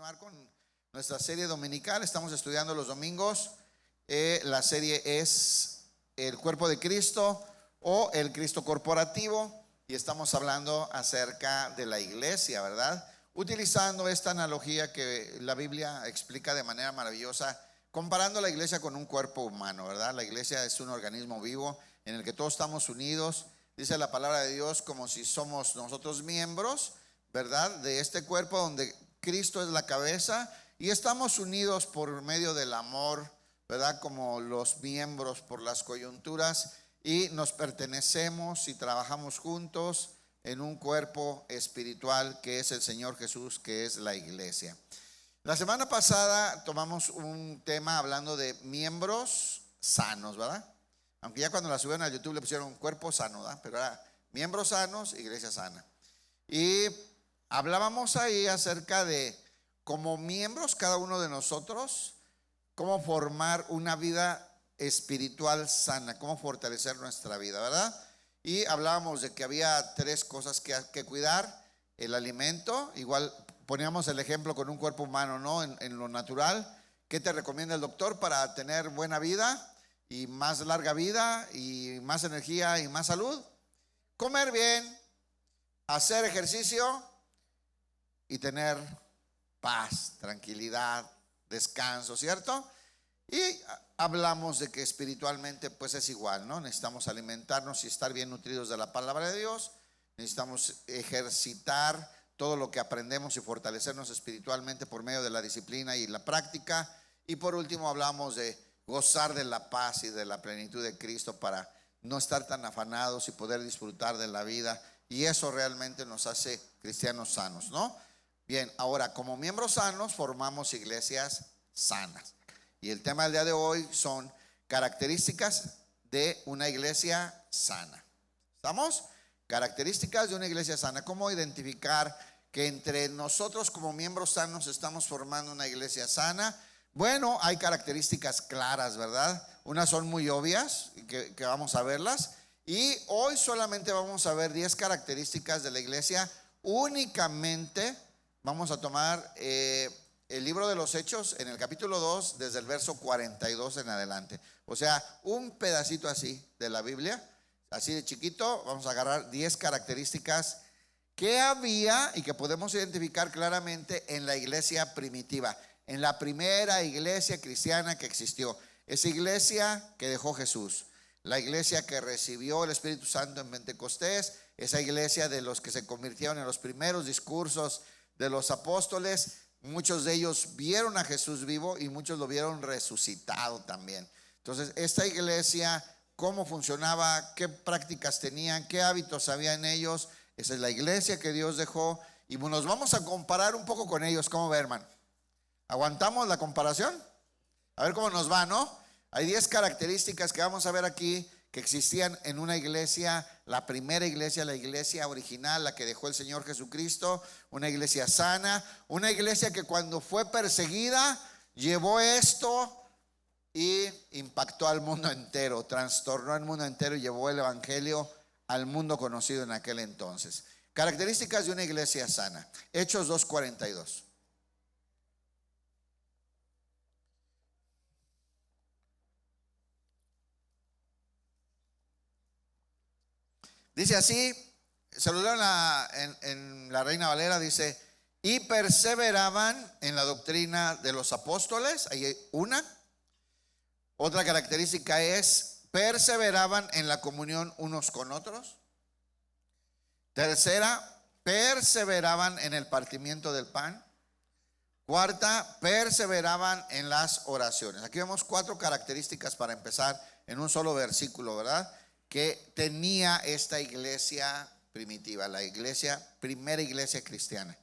continuar con nuestra serie dominical. Estamos estudiando los domingos. La serie es el cuerpo de Cristo o el Cristo corporativo, y estamos hablando acerca de la iglesia, ¿verdad? Utilizando esta analogía que la Biblia explica de manera maravillosa, comparando la iglesia con un cuerpo humano, ¿verdad? La iglesia es un organismo vivo en el que todos estamos unidos, dice la palabra de Dios, como si somos nosotros miembros, ¿verdad? De este cuerpo donde Cristo es la cabeza, y estamos unidos por medio del amor, ¿verdad? Como los miembros por las coyunturas, y nos pertenecemos y trabajamos juntos en un cuerpo espiritual que es el Señor Jesús, que es la iglesia. La semana pasada tomamos un tema hablando de miembros sanos, ¿verdad? Aunque ya cuando la subieron a YouTube le pusieron cuerpo sano, ¿verdad? Pero era miembros sanos, iglesia sana. Y hablábamos ahí acerca de, como miembros cada uno de nosotros, cómo formar una vida espiritual sana, cómo fortalecer nuestra vida, ¿verdad? Y hablábamos de que había tres cosas que cuidar: el alimento, igual poníamos el ejemplo con un cuerpo humano, ¿no? En lo natural, ¿qué te recomienda el doctor para tener buena vida y más larga vida y más energía y más salud? Comer bien, hacer ejercicio y tener paz, tranquilidad, descanso, ¿cierto? Y hablamos de que espiritualmente pues es igual, ¿no? Necesitamos alimentarnos y estar bien nutridos de la palabra de Dios. Necesitamos ejercitar todo lo que aprendemos y fortalecernos espiritualmente por medio de la disciplina y la práctica. Y por último hablamos de gozar de la paz y de la plenitud de Cristo para no estar tan afanados y poder disfrutar de la vida. Y eso realmente nos hace cristianos sanos, ¿no? Bien, ahora como miembros sanos formamos iglesias sanas. Y el tema del día de hoy son características de una iglesia sana. ¿Estamos? Características de una iglesia sana. ¿Cómo identificar que entre nosotros como miembros sanos estamos formando una iglesia sana? Bueno, hay características claras, ¿verdad? Unas son muy obvias, que vamos a verlas. Y hoy solamente vamos a ver 10 características de la iglesia. Únicamente vamos a tomar el libro de los Hechos en el capítulo 2, desde el verso 42 en adelante. O sea, un pedacito así de la Biblia, así de chiquito. Vamos a agarrar 10 características que había y que podemos identificar claramente en la iglesia primitiva, en la primera iglesia cristiana que existió. Esa iglesia que dejó Jesús, la iglesia que recibió el Espíritu Santo en Pentecostés, esa iglesia de los que se convirtieron en los primeros discursos de los apóstoles. Muchos de ellos vieron a Jesús vivo y muchos lo vieron resucitado también. Entonces, esta iglesia, cómo funcionaba, qué prácticas tenían, qué hábitos había en ellos. Esa es la iglesia que Dios dejó, y nos vamos a comparar un poco con ellos. ¿Cómo ve, hermano? ¿Aguantamos la comparación? A ver cómo nos va, ¿no? Hay 10 características que vamos a ver aquí que existían en una iglesia, la primera iglesia, la iglesia original, la que dejó el Señor Jesucristo, una iglesia sana, una iglesia que cuando fue perseguida llevó esto y impactó al mundo entero, trastornó al mundo entero y llevó el evangelio al mundo conocido en aquel entonces. Características de una iglesia sana. Hechos 2:42. Dice así, se lo leo en la Reina Valera, dice: y perseveraban en la doctrina de los apóstoles. Ahí hay una. Otra característica es: perseveraban en la comunión unos con otros. Tercera, perseveraban en el partimiento del pan. Cuarta, perseveraban en las oraciones. Aquí vemos 4 características para empezar en un solo versículo, ¿verdad?, que tenía esta iglesia primitiva, la primera iglesia cristiana.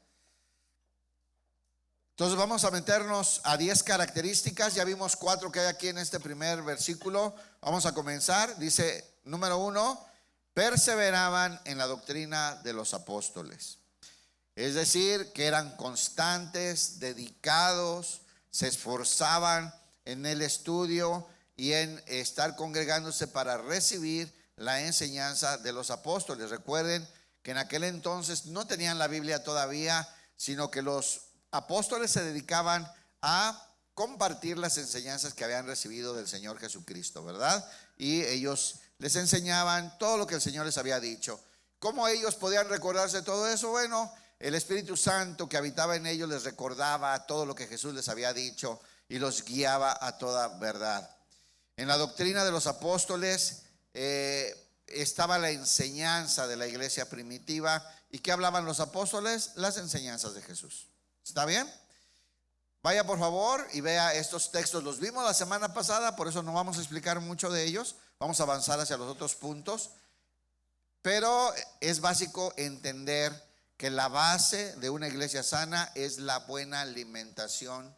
Entonces vamos a meternos a 10 características. Ya vimos 4 que hay aquí en este primer versículo. Vamos a comenzar. Dice, número 1, perseveraban en la doctrina de los apóstoles. Es decir, que eran constantes, dedicados, se esforzaban en el estudio y en estar congregándose para recibir la enseñanza de los apóstoles. Recuerden que en aquel entonces no tenían la Biblia todavía, sino que los apóstoles se dedicaban a compartir las enseñanzas que habían recibido del Señor Jesucristo, ¿verdad? Y ellos les enseñaban todo lo que el Señor les había dicho. ¿Cómo ellos podían recordarse todo eso? Bueno, el Espíritu Santo que habitaba en ellos les recordaba todo lo que Jesús les había dicho y los guiaba a toda verdad. En la doctrina de los apóstoles estaba la enseñanza de la iglesia primitiva. ¿Y qué hablaban los apóstoles? Las enseñanzas de Jesús. ¿Está bien? Vaya por favor y vea estos textos. Los vimos la semana pasada, por eso no vamos a explicar mucho de ellos. Vamos a avanzar hacia los otros puntos. Pero es básico entender que la base de una iglesia sana es la buena alimentación,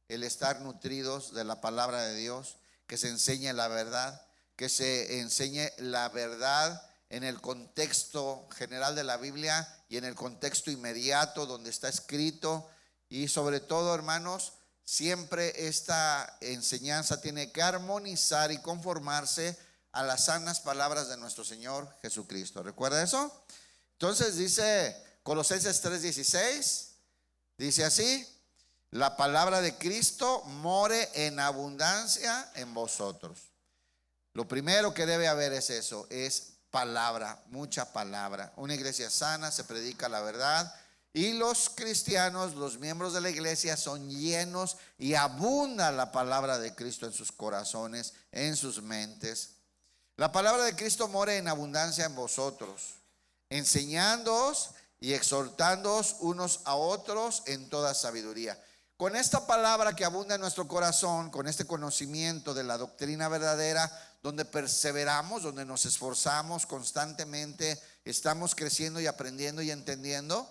el estar nutridos de la palabra de Dios, que se enseñe la verdad, que se enseñe la verdad en el contexto general de la Biblia y en el contexto inmediato donde está escrito. Y sobre todo, hermanos, siempre esta enseñanza tiene que armonizar y conformarse a las sanas palabras de nuestro Señor Jesucristo. ¿Recuerda eso? Entonces dice Colosenses 3:16, dice así: la palabra de Cristo more en abundancia en vosotros. Lo primero que debe haber es eso, es palabra, mucha palabra. Una iglesia sana se predica la verdad y los cristianos, los miembros de la iglesia son llenos y abunda la palabra de Cristo en sus corazones, en sus mentes. La palabra de Cristo more en abundancia en vosotros, enseñándoos y exhortándoos unos a otros en toda sabiduría. Con esta palabra que abunda en nuestro corazón, con este conocimiento de la doctrina verdadera, donde perseveramos, donde nos esforzamos constantemente, estamos creciendo y aprendiendo y entendiendo,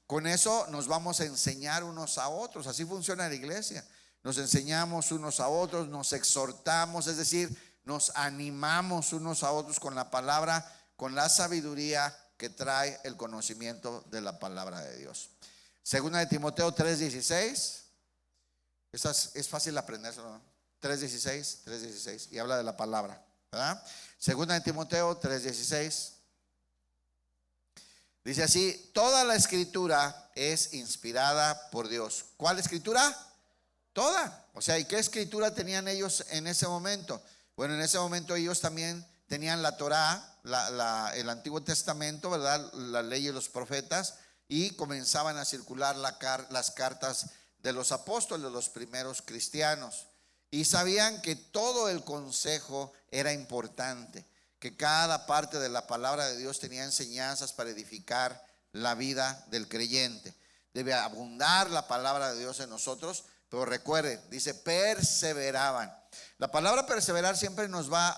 con eso nos vamos a enseñar unos a otros. Así funciona la iglesia. Nos enseñamos unos a otros, nos exhortamos, es decir, nos animamos unos a otros con la palabra, con la sabiduría que trae el conocimiento de la palabra de Dios. Segunda de Timoteo 3:16. Es fácil aprendérselo, ¿no? 3:16, y habla de la palabra, ¿verdad? Segunda de Timoteo 3:16. Dice así: toda la escritura es inspirada por Dios. ¿Cuál escritura? Toda. O sea, ¿y qué escritura tenían ellos en ese momento? Bueno, en ese momento ellos también tenían la Torá, el Antiguo Testamento, ¿verdad? La ley y los profetas, y comenzaban a circular las cartas de los apóstoles, de los primeros cristianos. Y sabían que todo el consejo era importante, que cada parte de la palabra de Dios tenía enseñanzas para edificar la vida del creyente. Debe abundar la palabra de Dios en nosotros, pero recuerden, dice perseveraban. La palabra perseverar siempre nos va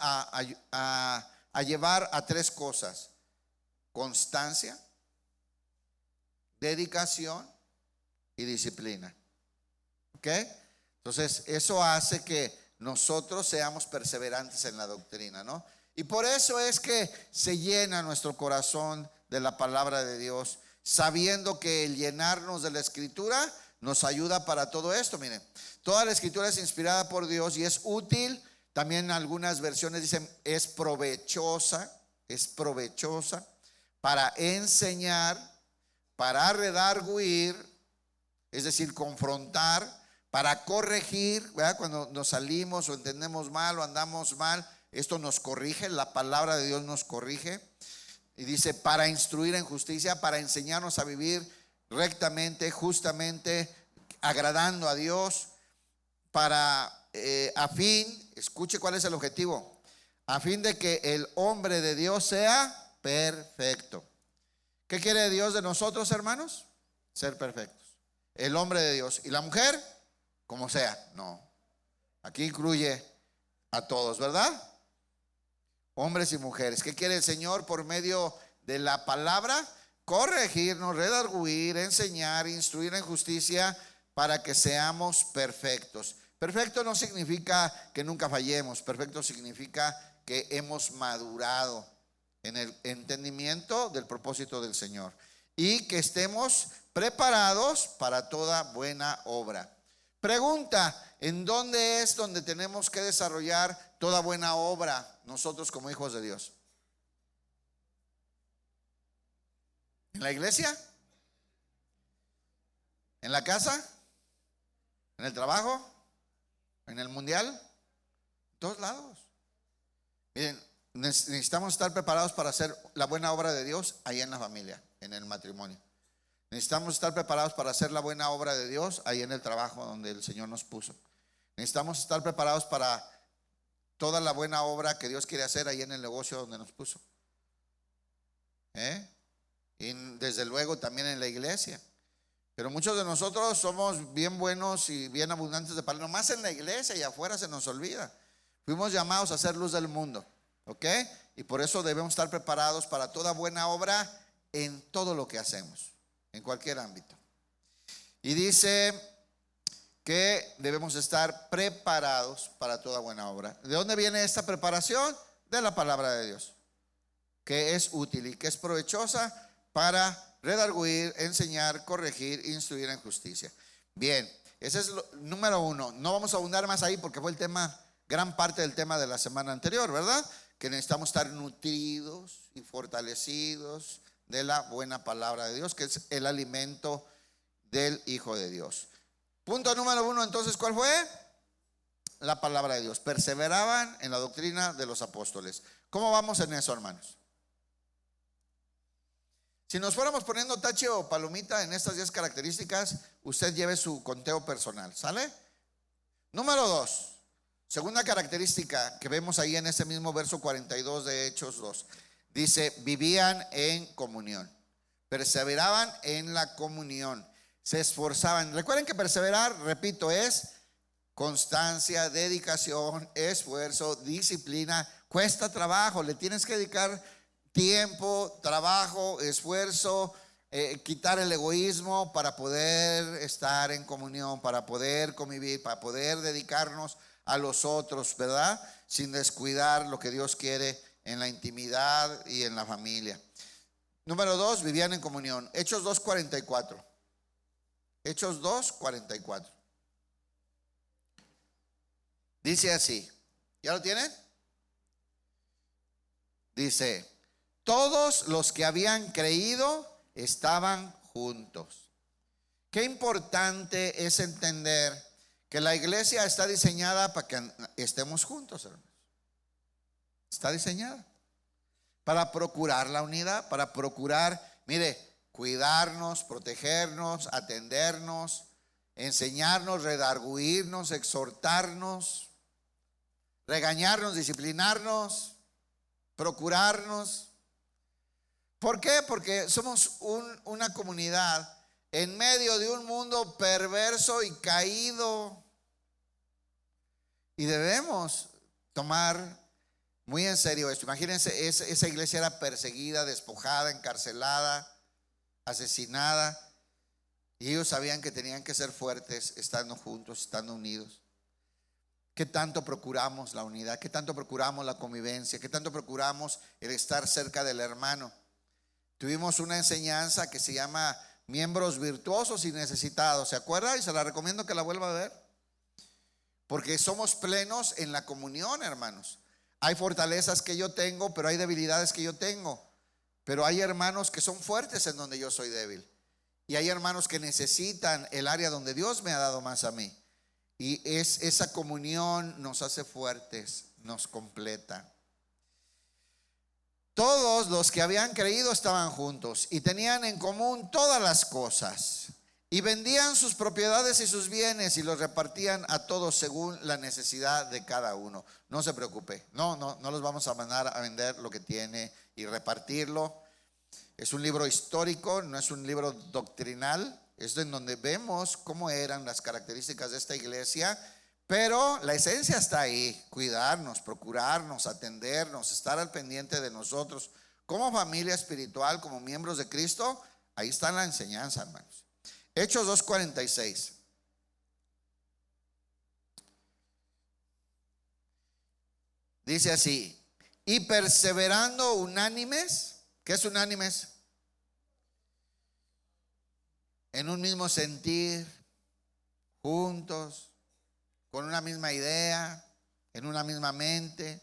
a llevar a tres cosas: constancia, dedicación y disciplina. ¿Ok? Entonces eso hace que nosotros seamos perseverantes en la doctrina, ¿no? Y por eso es que se llena nuestro corazón de la palabra de Dios, sabiendo que el llenarnos de la escritura nos ayuda para todo esto. Miren, toda la escritura es inspirada por Dios y es útil. También algunas versiones dicen es provechosa para enseñar, para redarguir, es decir, confrontar, para corregir, ¿verdad? Cuando nos salimos o entendemos mal o andamos mal, esto nos corrige, la palabra de Dios nos corrige. Y dice para instruir en justicia, para enseñarnos a vivir rectamente, justamente, agradando a Dios, para a fin, escuche cuál es el objetivo, a fin de que el hombre de Dios sea perfecto. ¿Qué quiere Dios de nosotros, hermanos? Ser perfectos. El hombre de Dios. ¿Y la mujer? Como sea. No, aquí incluye a todos, ¿verdad? Hombres y mujeres. ¿Qué quiere el Señor por medio de la palabra? Corregirnos, redarguir, enseñar, instruir en justicia, para que seamos perfectos. Perfecto no significa que nunca fallemos. Perfecto significa que hemos madurado en el entendimiento del propósito del Señor y que estemos preparados para toda buena obra. Pregunta: ¿en dónde es donde tenemos que desarrollar toda buena obra nosotros como hijos de Dios? ¿En la iglesia? ¿En la casa? ¿En el trabajo? ¿En el mundial? En todos lados. Miren, necesitamos estar preparados para hacer la buena obra de Dios ahí en la familia, en el matrimonio. Necesitamos estar preparados para hacer la buena obra de Dios ahí en el trabajo donde el Señor nos puso. Necesitamos estar preparados para toda la buena obra que Dios quiere hacer ahí en el negocio donde nos puso. Y desde luego también en la iglesia. Pero muchos de nosotros somos bien buenos y bien abundantes de palabras. Nomás en la iglesia y afuera se nos olvida. Fuimos llamados a ser luz del mundo, ¿ok? Y por eso debemos estar preparados para toda buena obra en todo lo que hacemos, en cualquier ámbito. Y dice que debemos estar preparados para toda buena obra. ¿De dónde viene esta preparación? De la palabra de Dios, que es útil y que es provechosa para redarguir, enseñar, corregir, instruir en justicia. Bien, ese es número uno. No vamos a abundar más ahí porque fue el tema, gran parte del tema de la semana anterior, ¿verdad? Que necesitamos estar nutridos y fortalecidos de la buena palabra de Dios, que es el alimento del Hijo de Dios. Punto número uno, entonces, ¿cuál fue? La palabra de Dios. Perseveraban en la doctrina de los apóstoles. ¿Cómo vamos en eso, hermanos? Si nos fuéramos poniendo tache o palomita en estas 10 características, usted lleve su conteo personal, ¿sale? Número 2, segunda característica que vemos ahí en ese mismo verso 42 de Hechos 2. Dice, vivían en comunión, perseveraban en la comunión, se esforzaban. Recuerden que perseverar, repito, es constancia, dedicación, esfuerzo, disciplina. Cuesta trabajo, le tienes que dedicar tiempo, trabajo, esfuerzo, quitar el egoísmo para poder estar en comunión, para poder convivir, para poder dedicarnos a los otros, ¿verdad? Sin descuidar lo que Dios quiere en la intimidad y en la familia. Número 2, vivían en comunión. Hechos 2:44. Hechos 2:44. Dice así. ¿Ya lo tienen? Dice, todos los que habían creído estaban juntos. Qué importante es entender que la iglesia está diseñada para que estemos juntos, hermanos. Está diseñada para procurar la unidad, para procurar, mire, cuidarnos, protegernos, atendernos, enseñarnos, redarguirnos, exhortarnos, regañarnos, disciplinarnos, procurarnos. ¿Por qué? Porque somos una comunidad en medio de un mundo perverso y caído, y debemos tomar muy en serio esto. Imagínense, esa iglesia era perseguida, despojada, encarcelada, asesinada, y ellos sabían que tenían que ser fuertes estando juntos, estando unidos. ¿Qué tanto procuramos la unidad? ¿Qué tanto procuramos la convivencia? ¿Qué tanto procuramos el estar cerca del hermano? Tuvimos una enseñanza que se llama miembros virtuosos y necesitados, ¿se acuerda? Y se la recomiendo que la vuelva a ver, porque somos plenos en la comunión, hermanos. Hay fortalezas que yo tengo, pero hay debilidades que yo tengo. Pero hay hermanos que son fuertes en donde yo soy débil, y hay hermanos que necesitan el área donde Dios me ha dado más a mí. Y esa comunión nos hace fuertes, nos completa. Todos los que habían creído estaban juntos y tenían en común todas las cosas, y vendían sus propiedades y sus bienes y los repartían a todos según la necesidad de cada uno. No se preocupe, no los vamos a mandar a vender lo que tiene y repartirlo. Es un libro histórico, no es un libro doctrinal. Es en donde vemos cómo eran las características de esta iglesia, pero la esencia está ahí: cuidarnos, procurarnos, atendernos, estar al pendiente de nosotros como familia espiritual, como miembros de Cristo. Ahí está la enseñanza, hermanos. Hechos 2:46. Dice así: y perseverando unánimes. ¿Qué es unánimes? En un mismo sentir, juntos, con una misma idea, en una misma mente.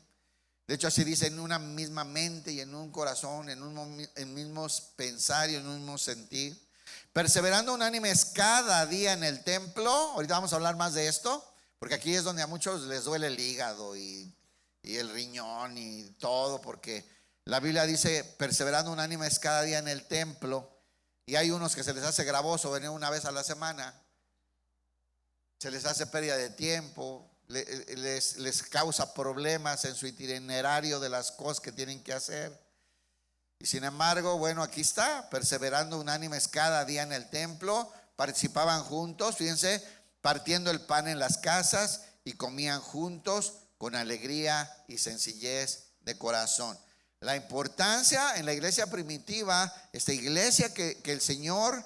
De hecho, así dice: en una misma mente y en un corazón, en un mismo pensar y en un mismo sentir. perseverando unánimes cada día en el templo. Ahorita vamos a hablar más de esto, porque aquí es donde a muchos les duele el hígado y el riñón y todo, porque la Biblia dice perseverando unánimes cada día en el templo. Y hay unos que se les hace gravoso venir una vez a la semana, se les hace pérdida de tiempo, les causa problemas en su itinerario de las cosas que tienen que hacer. Y sin embargo, bueno, aquí está, perseverando unánimes cada día en el templo, participaban juntos, fíjense, partiendo el pan en las casas y comían juntos con alegría y sencillez de corazón. La importancia en la iglesia primitiva, esta iglesia que el Señor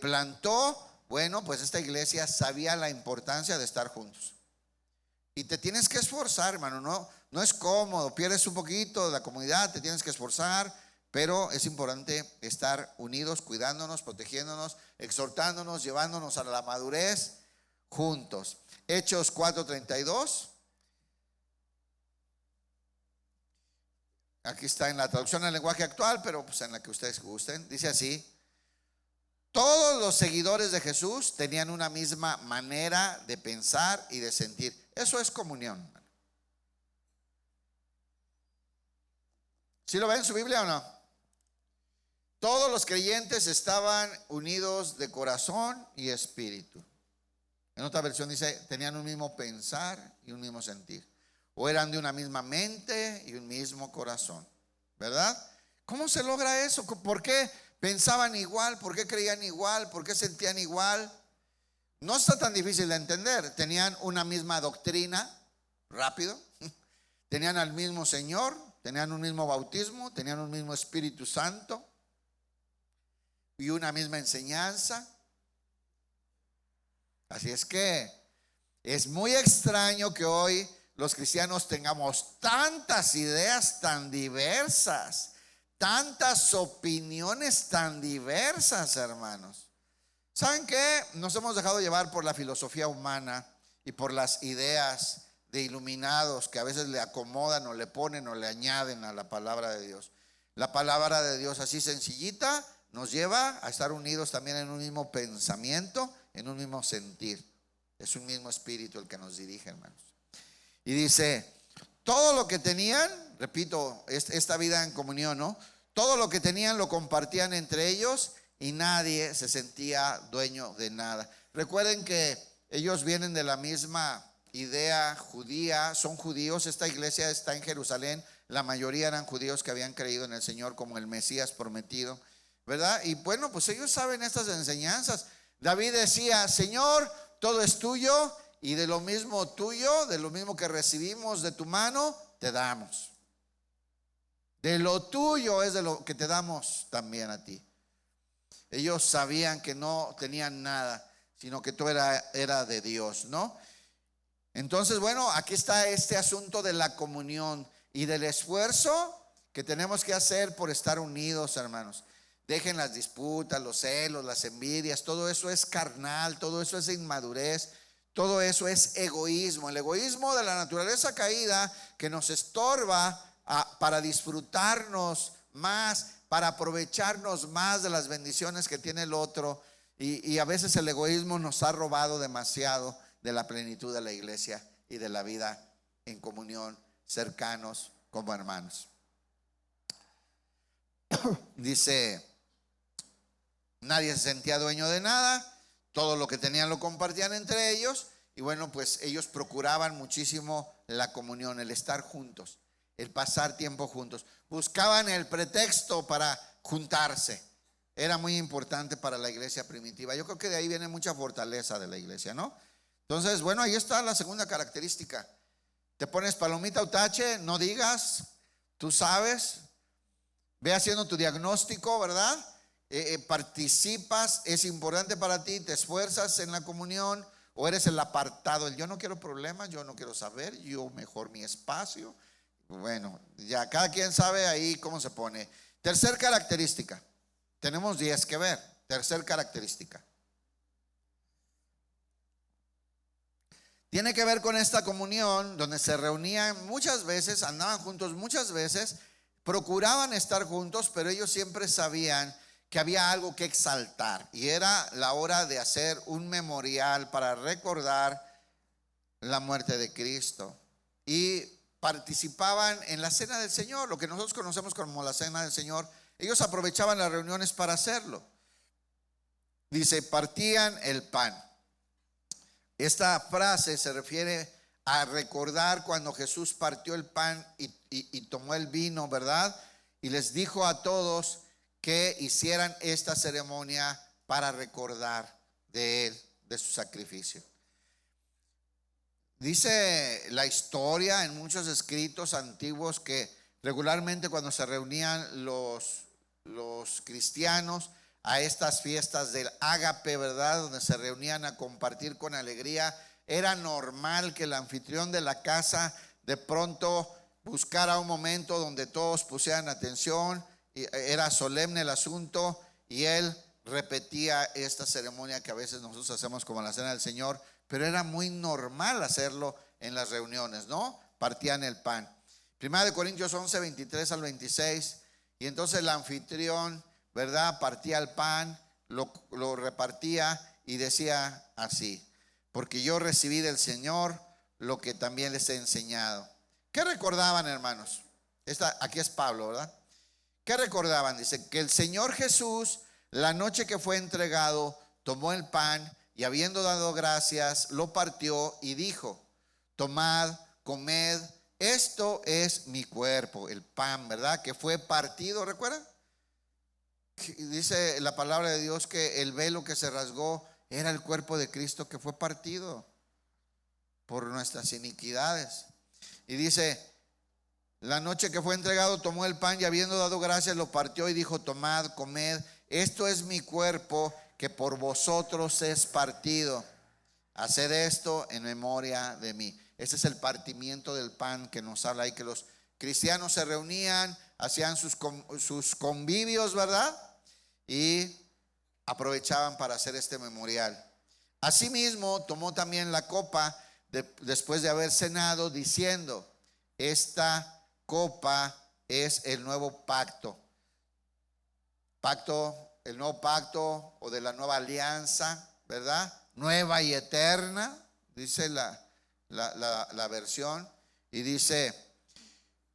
plantó, bueno, pues esta iglesia sabía la importancia de estar juntos. Y te tienes que esforzar, hermano, no es cómodo, pierdes un poquito de la comunidad, te tienes que esforzar, pero es importante estar unidos, cuidándonos, protegiéndonos, exhortándonos, llevándonos a la madurez juntos. Hechos 4:32. Aquí está en la traducción al lenguaje actual, pero pues en la que ustedes gusten. Dice así: todos los seguidores de Jesús tenían una misma manera de pensar y de sentir. Eso es comunión. ¿Sí lo ven en su Biblia o no? Todos los creyentes estaban unidos de corazón y espíritu. En otra versión dice, tenían un mismo pensar y un mismo sentir. O eran de una misma mente y un mismo corazón, ¿verdad? ¿Cómo se logra eso? ¿Por qué pensaban igual? ¿Por qué creían igual? ¿Por qué sentían igual? No está tan difícil de entender. Tenían una misma doctrina, rápido. Tenían al mismo Señor, tenían un mismo bautismo, tenían un mismo Espíritu Santo y una misma enseñanza. Así es que es muy extraño que hoy los cristianos tengamos tantas ideas tan diversas, tantas opiniones tan diversas, hermanos. ¿Saben qué? Nos hemos dejado llevar por la filosofía humana y por las ideas de iluminados que a veces le acomodan o le ponen o le añaden a la palabra de Dios. La palabra de Dios así sencillita nos lleva a estar unidos también en un mismo pensamiento, en un mismo sentir. Es un mismo espíritu el que nos dirige, hermanos. Y dice, todo lo que tenían, repito, esta vida en comunión, ¿no? Todo lo que tenían lo compartían entre ellos y nadie se sentía dueño de nada. Recuerden que ellos vienen de la misma idea judía, son judíos. Esta iglesia está en Jerusalén. La mayoría eran judíos que habían creído en el Señor como el Mesías prometido, ¿verdad? Y bueno, pues ellos saben estas enseñanzas. David decía, Señor, todo es tuyo y de lo mismo tuyo, de lo mismo que recibimos de tu mano, te damos. De lo tuyo es de lo que te damos también a ti. Ellos sabían que no tenían nada, sino que todo era de Dios, ¿no? Entonces, bueno, aquí está este asunto de la comunión y del esfuerzo que tenemos que hacer por estar unidos, hermanos. Dejen las disputas, los celos, las envidias. Todo eso es carnal, todo eso es inmadurez, todo eso es egoísmo. El egoísmo de la naturaleza caída que nos estorba para disfrutarnos más, para aprovecharnos más de las bendiciones que tiene el otro. Y a veces el egoísmo nos ha robado demasiado de la plenitud de la iglesia y de la vida en comunión, cercanos como hermanos. Dice, nadie se sentía dueño de nada, todo lo que tenían lo compartían entre ellos. Y bueno, pues ellos procuraban muchísimo la comunión, el estar juntos, el pasar tiempo juntos. Buscaban el pretexto para juntarse. Era muy importante para la iglesia primitiva. Yo creo que de ahí viene mucha fortaleza de la iglesia, ¿no? Entonces, bueno, ahí está la segunda característica. Te pones palomita o tache, no digas, tú sabes. Ve haciendo tu diagnóstico, ¿verdad? Participas, es importante para ti, te esfuerzas en la comunión, o eres el apartado, el yo no quiero problemas, yo no quiero saber, yo mejor mi espacio. Bueno, ya cada quien sabe ahí cómo se pone. Tercer característica, tenemos 10 que ver. Tercer característica, tiene que ver con esta comunión donde se reunían muchas veces, andaban juntos muchas veces, procuraban estar juntos, pero ellos siempre sabían que había algo que exaltar y era la hora de hacer un memorial para recordar la muerte de Cristo. Y participaban en la cena del Señor, lo que nosotros conocemos como la cena del Señor. Ellos aprovechaban las reuniones para hacerlo. Dice, partían el pan. Esta frase se refiere a recordar cuando Jesús partió el pan y tomó el vino, ¿verdad? Y les dijo a todos que hicieran esta ceremonia para recordar de él, de su sacrificio. Dice la historia en muchos escritos antiguos que regularmente cuando se reunían los cristianos a estas fiestas del ágape, ¿verdad? Donde se reunían a compartir con alegría, era normal que el anfitrión de la casa de pronto buscara un momento donde todos pusieran atención. Era solemne el asunto y él repetía esta ceremonia que a veces nosotros hacemos como la cena del Señor, pero era muy normal hacerlo en las reuniones, ¿no? Partían el pan. Primera de Corintios 11, 23 al 26. Y entonces el anfitrión, ¿verdad? Partía el pan, lo repartía y decía así: porque yo recibí del Señor lo que también les he enseñado. ¿Qué recordaban, hermanos? Aquí es Pablo, ¿verdad? ¿Qué recordaban? Dice que el Señor Jesús, la noche que fue entregado, tomó el pan y habiendo dado gracias, lo partió y dijo: tomad, comed, esto es mi cuerpo. El pan, ¿verdad? Que fue partido, ¿recuerdan? Dice la palabra de Dios que el velo que se rasgó era el cuerpo de Cristo que fue partido por nuestras iniquidades. Y dice, la noche que fue entregado, tomó el pan y habiendo dado gracias, lo partió y dijo: tomad, comed, esto es mi cuerpo que por vosotros es partido. Haced esto en memoria de mí. Ese es el partimiento del pan que nos habla ahí, que los cristianos se reunían, hacían sus convivios, ¿verdad? Y aprovechaban para hacer este memorial. Asimismo, tomó también la copa después de haber cenado, diciendo: esta copa es el nuevo pacto. El nuevo pacto o de la nueva alianza, ¿verdad? Nueva y eterna, dice la versión. Y dice: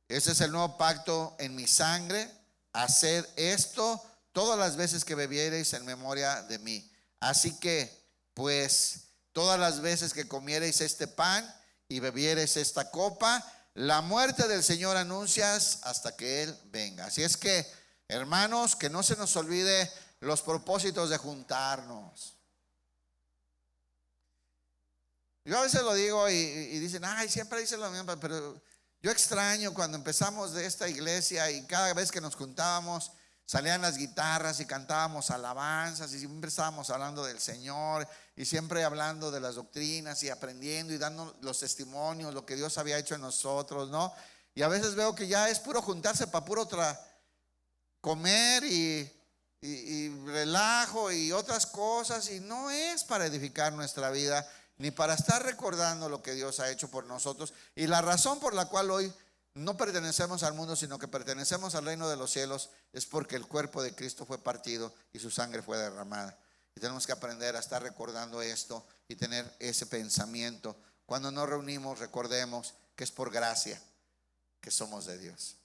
ese es el nuevo pacto en mi sangre. Haced esto todas las veces que bebiereis en memoria de mí. Así que, pues, todas las veces que comiereis este pan y bebiereis esta copa, la muerte del Señor anuncias hasta que Él venga. Así es que, hermanos, que no se nos olvide los propósitos de juntarnos. Yo a veces lo digo y dicen: ay, siempre dicen lo mismo, pero yo extraño cuando empezamos de esta iglesia y cada vez que nos juntábamos salían las guitarras y cantábamos alabanzas y siempre estábamos hablando del Señor y siempre hablando de las doctrinas y aprendiendo y dando los testimonios, lo que Dios había hecho en nosotros, ¿no? Y a veces veo que ya es puro juntarse para puro comer y relajo y otras cosas, y no es para edificar nuestra vida ni para estar recordando lo que Dios ha hecho por nosotros. Y la razón por la cual hoy no pertenecemos al mundo, sino que pertenecemos al reino de los cielos, es porque el cuerpo de Cristo fue partido y su sangre fue derramada. Y tenemos que aprender a estar recordando esto y tener ese pensamiento. Cuando nos reunimos, recordemos que es por gracia que somos de Dios.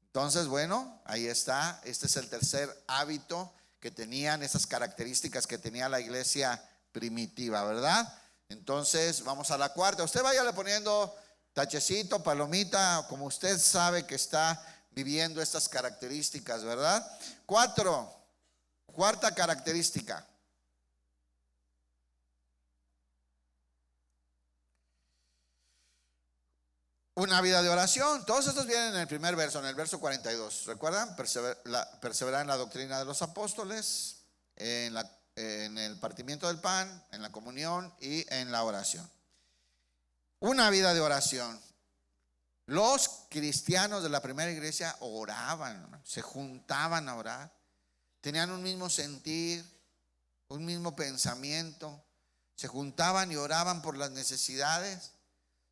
Entonces, bueno, ahí está. Este es el tercer hábito que tenían, esas características que tenía la iglesia primitiva, ¿verdad? Entonces, vamos a la cuarta. Usted váyale poniendo tachecito, palomita, como usted sabe que está viviendo estas características, ¿verdad? Cuarta característica: una vida de oración. Todos estos vienen en el primer verso, en el verso 42. ¿Recuerdan? Perseverar en la doctrina de los apóstoles, en el partimiento del pan, en la comunión y en la oración. Una vida de oración. Los cristianos de la primera iglesia oraban, se juntaban a orar, tenían un mismo sentir, un mismo pensamiento, se juntaban y oraban por las necesidades,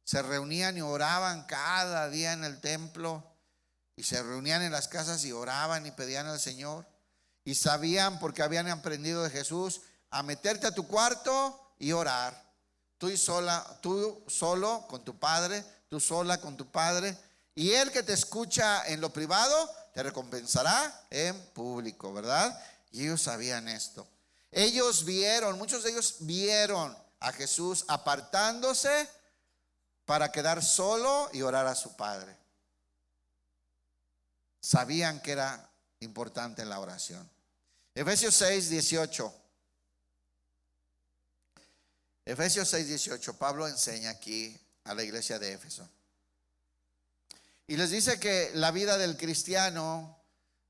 se reunían y oraban cada día en el templo, y se reunían en las casas y oraban y pedían al Señor. y sabían, porque habían aprendido de Jesús, a meterte a tu cuarto y orar. Tú solo con tu padre, tú sola con tu padre. Y el que te escucha en lo privado te recompensará en público, ¿verdad? Y ellos sabían esto. Ellos vieron, muchos de ellos vieron a Jesús apartándose para quedar solo y orar a su Padre. Sabían que era importante la oración. Efesios 6, 18. Efesios 6, 18. Pablo enseña aquí a la iglesia de Éfeso. Y les dice que la vida del cristiano,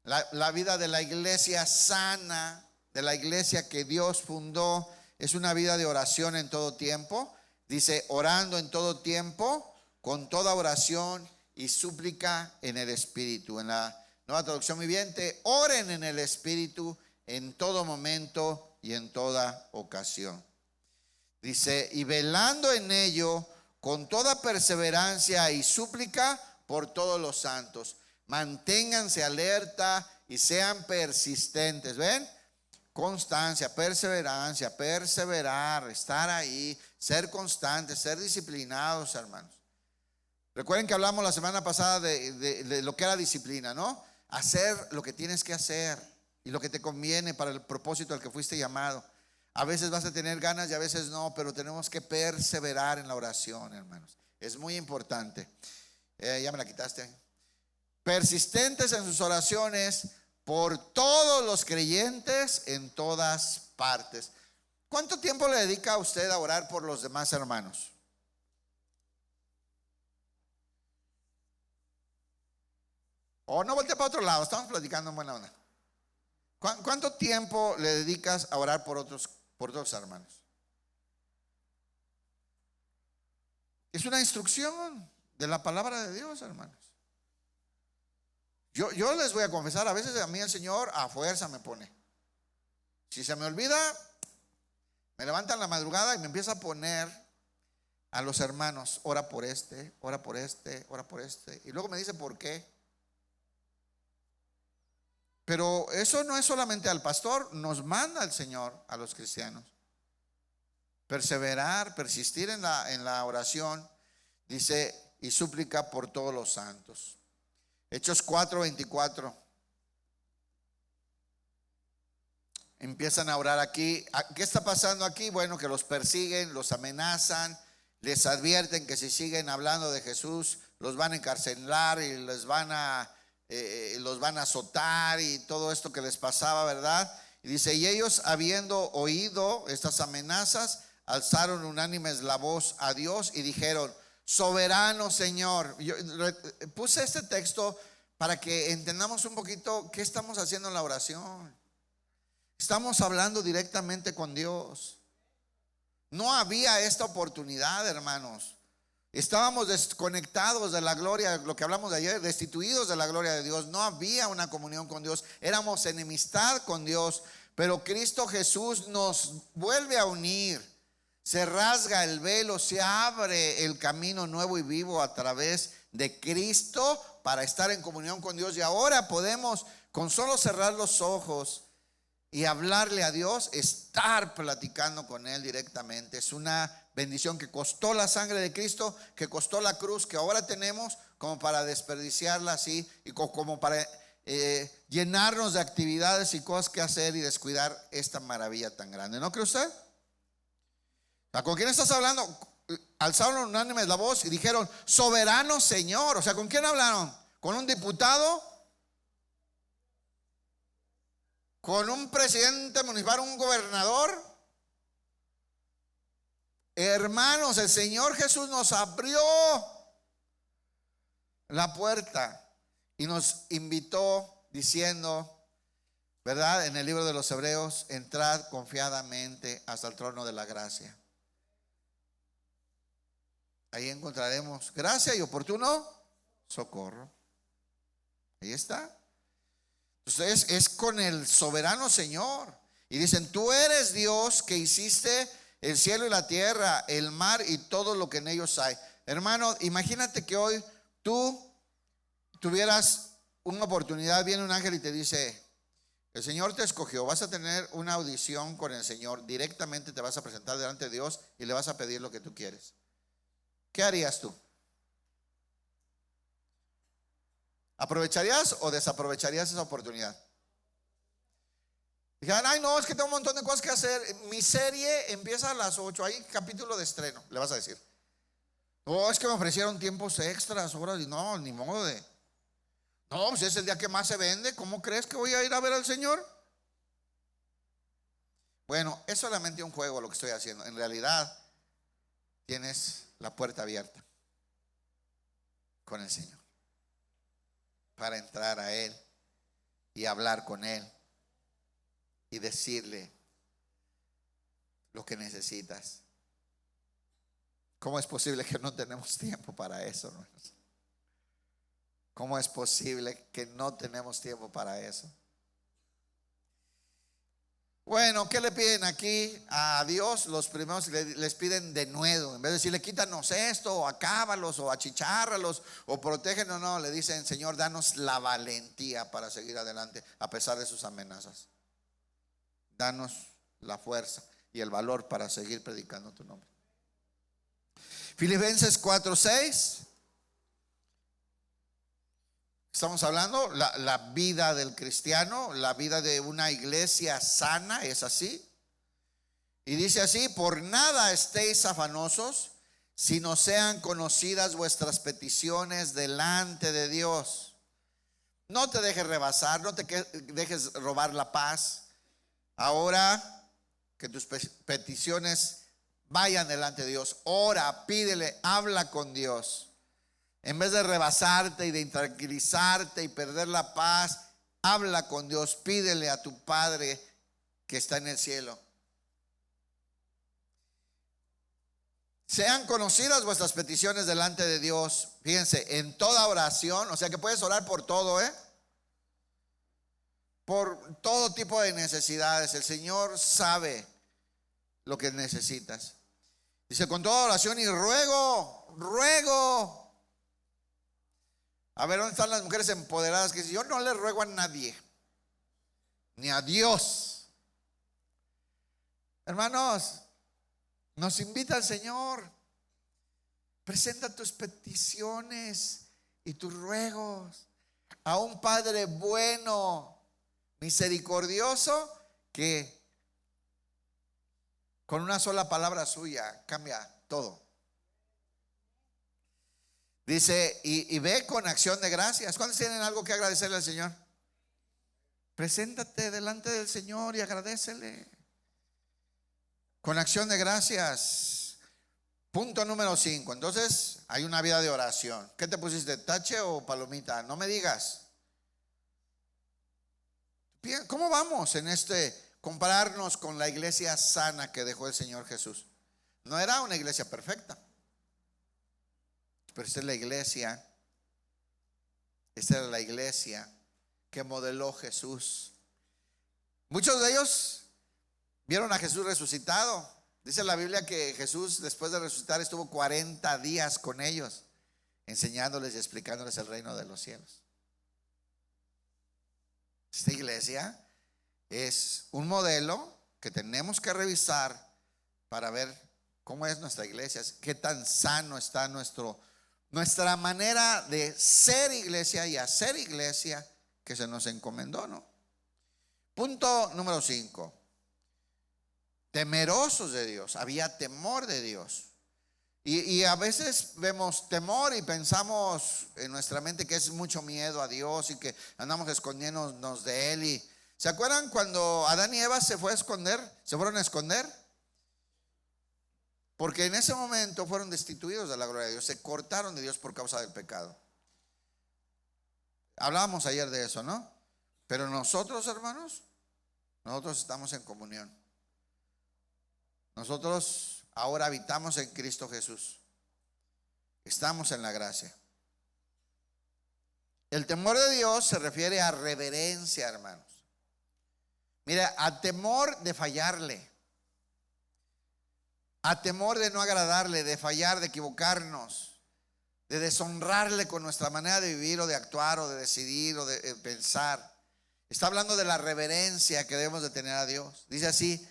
la vida de la iglesia sana, de la iglesia que Dios fundó, es una vida de oración en todo tiempo. Dice, orando en todo tiempo, con toda oración y súplica en el Espíritu. En la Nueva Traducción Viviente, oren en el Espíritu en todo momento y en toda ocasión. Dice, y velando en ello con toda perseverancia y súplica por todos los santos. Manténganse alerta y sean persistentes. ¿Ven? Constancia, perseverancia, perseverar, estar ahí, ser constantes, ser disciplinados, hermanos. Recuerden que hablamos la semana pasada de lo que era disciplina, ¿no? Hacer lo que tienes que hacer y lo que te conviene para el propósito al que fuiste llamado. A veces vas a tener ganas y a veces no, pero tenemos que perseverar en la oración, hermanos. Es muy importante. Ya me la quitaste. Persistentes en sus oraciones por todos los creyentes en todas partes. ¿Cuánto tiempo le dedica usted a orar por los demás hermanos? O no voltea para otro lado, estamos platicando en buena onda. ¿Cuánto tiempo le dedicas a orar por otros hermanos? Es una instrucción de la palabra de Dios, hermanos. Yo les voy a confesar, a veces a mí el Señor a fuerza me pone. Si se me olvida, me levanta en la madrugada y me empieza a poner a los hermanos, ora por este, ora por este, ora por este. Y luego me dice por qué. Pero eso no es solamente al pastor, nos manda el Señor a los cristianos. Perseverar, persistir en la oración, dice, y súplica por todos los santos. Hechos 4:24. Empiezan a orar aquí. ¿Qué está pasando aquí? Bueno, que los persiguen, los amenazan, les advierten que si siguen hablando de Jesús, los van a encarcelar y los van a azotar y todo esto que les pasaba, ¿verdad? Y dice, y ellos habiendo oído estas amenazas, alzaron unánimes la voz a Dios y dijeron, soberano Señor. Yo puse este texto para que entendamos un poquito qué estamos haciendo en la oración. Estamos hablando directamente con Dios. No había esta oportunidad, hermanos. Estábamos desconectados de la gloria, lo que hablamos de ayer, destituidos de la gloria de Dios. No había una comunión con Dios. Éramos enemistad con Dios. Pero Cristo Jesús nos vuelve a unir. Se rasga el velo, se abre el camino nuevo y vivo a través de Cristo para estar en comunión con Dios. Y ahora podemos, con solo cerrar los ojos y hablarle a Dios, estar platicando con Él directamente. Es una bendición que costó la sangre de Cristo, que costó la cruz, que ahora tenemos como para desperdiciarla así y como para llenarnos de actividades y cosas que hacer y descuidar esta maravilla tan grande. ¿No cree usted? ¿Con quién estás hablando? Alzaron unánimes la voz y dijeron, soberano Señor. O sea, ¿con quién hablaron? ¿Con un diputado? ¿Con un presidente municipal, un gobernador? Hermanos, el Señor Jesús nos abrió la puerta y nos invitó diciendo, ¿verdad? En el libro de los Hebreos, entrad confiadamente hasta el trono de la gracia. Ahí encontraremos gracia y oportuno socorro. Ahí está. Entonces es con el soberano Señor. Y dicen, tú eres Dios que hiciste el cielo y la tierra, el mar y todo lo que en ellos hay. Hermano, imagínate que hoy tú tuvieras una oportunidad, viene un ángel y te dice, El Señor te escogió, vas a tener una audición con el Señor, directamente te vas a presentar delante de Dios y le vas a pedir lo que tú quieres. ¿Qué harías tú? ¿Aprovecharías o desaprovecharías esa oportunidad? Dijeron, ay no, es que tengo un montón de cosas que hacer. Mi serie empieza a las 8, hay capítulo de estreno, le vas a decir. No, es que me ofrecieron tiempos extras, horas, y no, ni modo de. No, pues es el día que más se vende. ¿Cómo crees que voy a ir a ver al Señor? Bueno, es solamente un juego lo que estoy haciendo. En realidad, tienes la puerta abierta con el Señor para entrar a Él y hablar con Él y decirle lo que necesitas. ¿Cómo es posible que no tenemos tiempo para eso, hermanos? ¿Cómo es posible que no tenemos tiempo para eso? Bueno, ¿qué le piden aquí a Dios? Los primeros les piden denuedo. En vez de decirle, quítanos esto, o acábalos, o achichárralos, o protégenos, no, le dicen, Señor, danos la valentía para seguir adelante a pesar de sus amenazas. Danos la fuerza y el valor para seguir predicando tu nombre. Filipenses 4:6. Estamos hablando la vida del cristiano, la vida de una iglesia sana, es así. Y dice así: por nada estéis afanosos, sino sean conocidas vuestras peticiones delante de Dios. No te dejes rebasar, no te dejes robar la paz. Ahora que tus peticiones vayan delante de Dios, ora, pídele, habla con Dios. En vez de rebasarte y de intranquilizarte y perder la paz, habla con Dios, pídele a tu Padre que está en el cielo. Sean conocidas vuestras peticiones delante de Dios. Fíjense, en toda oración, o sea que puedes orar por todo, por todo tipo de necesidades. El Señor sabe lo que necesitas. Dice, con toda oración y ruego. A ver, ¿dónde están las mujeres empoderadas que dicen, yo no le ruego a nadie, ni a Dios? Hermanos, nos invita el Señor. Presenta tus peticiones y tus ruegos a un Padre bueno, misericordioso, que con una sola palabra suya cambia todo. Dice, y ve con acción de gracias. ¿Cuántos tienen algo que agradecerle al Señor? Preséntate delante del Señor y agradécele con acción de gracias. Punto número 5. Entonces hay una vida de oración. ¿Qué te pusiste? ¿Tache o palomita? No me digas. ¿Cómo vamos en compararnos con la iglesia sana que dejó el Señor Jesús? No era una iglesia perfecta, pero esta es la iglesia. Esta era la iglesia que modeló Jesús. Muchos de ellos vieron a Jesús resucitado. Dice la Biblia que Jesús, después de resucitar, estuvo 40 días con ellos, enseñándoles y explicándoles el reino de los cielos. Esta iglesia es un modelo que tenemos que revisar para ver cómo es nuestra iglesia, qué tan sano está nuestra manera de ser iglesia y hacer iglesia que se nos encomendó, ¿no? Punto número 5. Temerosos de Dios. Había temor de Dios. Y a veces vemos temor y pensamos en nuestra mente que es mucho miedo a Dios y que andamos escondiéndonos de Él. Y ¿se acuerdan cuando Adán y Eva se fueron a esconder? Porque en ese momento fueron destituidos de la gloria de Dios, se cortaron de Dios por causa del pecado. Hablábamos ayer de eso, ¿no? Pero nosotros, hermanos, nosotros estamos en comunión. Nosotros ahora habitamos en Cristo Jesús. Estamos en la gracia. El temor de Dios se refiere a reverencia, hermanos. Mira, a temor de fallarle, a temor de no agradarle, de fallar, de equivocarnos, de deshonrarle con nuestra manera de vivir o de actuar o de decidir o de pensar. Está hablando de la reverencia que debemos de tener a Dios. Dice así,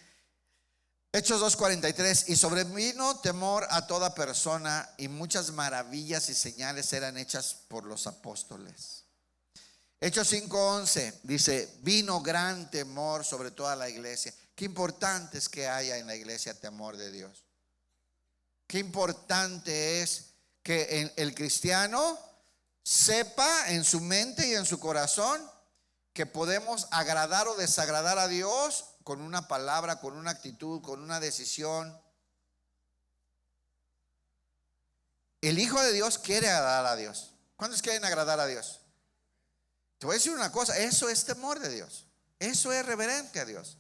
Hechos 2:43, y sobrevino temor a toda persona, y muchas maravillas y señales eran hechas por los apóstoles. Hechos 5:11 dice, vino gran temor sobre toda la iglesia. Qué importante es que haya en la iglesia temor de Dios. Qué importante es que el cristiano sepa en su mente y en su corazón que podemos agradar o desagradar a Dios con una palabra, con una actitud, con una decisión. El Hijo de Dios quiere agradar a Dios. ¿Cuántos quieren agradar a Dios? Te voy a decir una cosa, eso es temor de Dios. Eso es reverencia a Dios.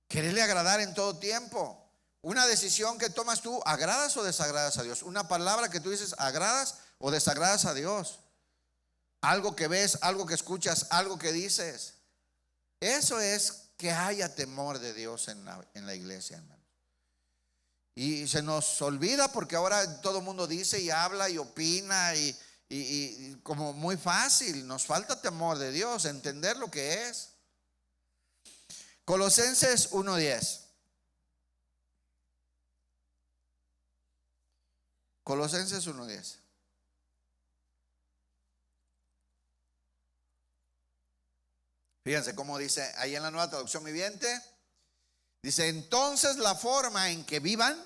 Quererle agradar en todo tiempo. Una decisión que tomas tú, ¿agradas o desagradas a Dios? Una palabra que tú dices, ¿agradas o desagradas a Dios? Algo que ves, algo que escuchas, algo que dices. Eso es que haya temor de Dios en la iglesia, hermano. Y se nos olvida porque ahora todo el mundo dice y habla y opina y como muy fácil. Nos falta temor de Dios, entender lo que es. Colosenses 1:10. Colosenses 1:10. Fíjense cómo dice ahí en la Nueva Traducción Viviente. Dice, entonces la forma en que vivan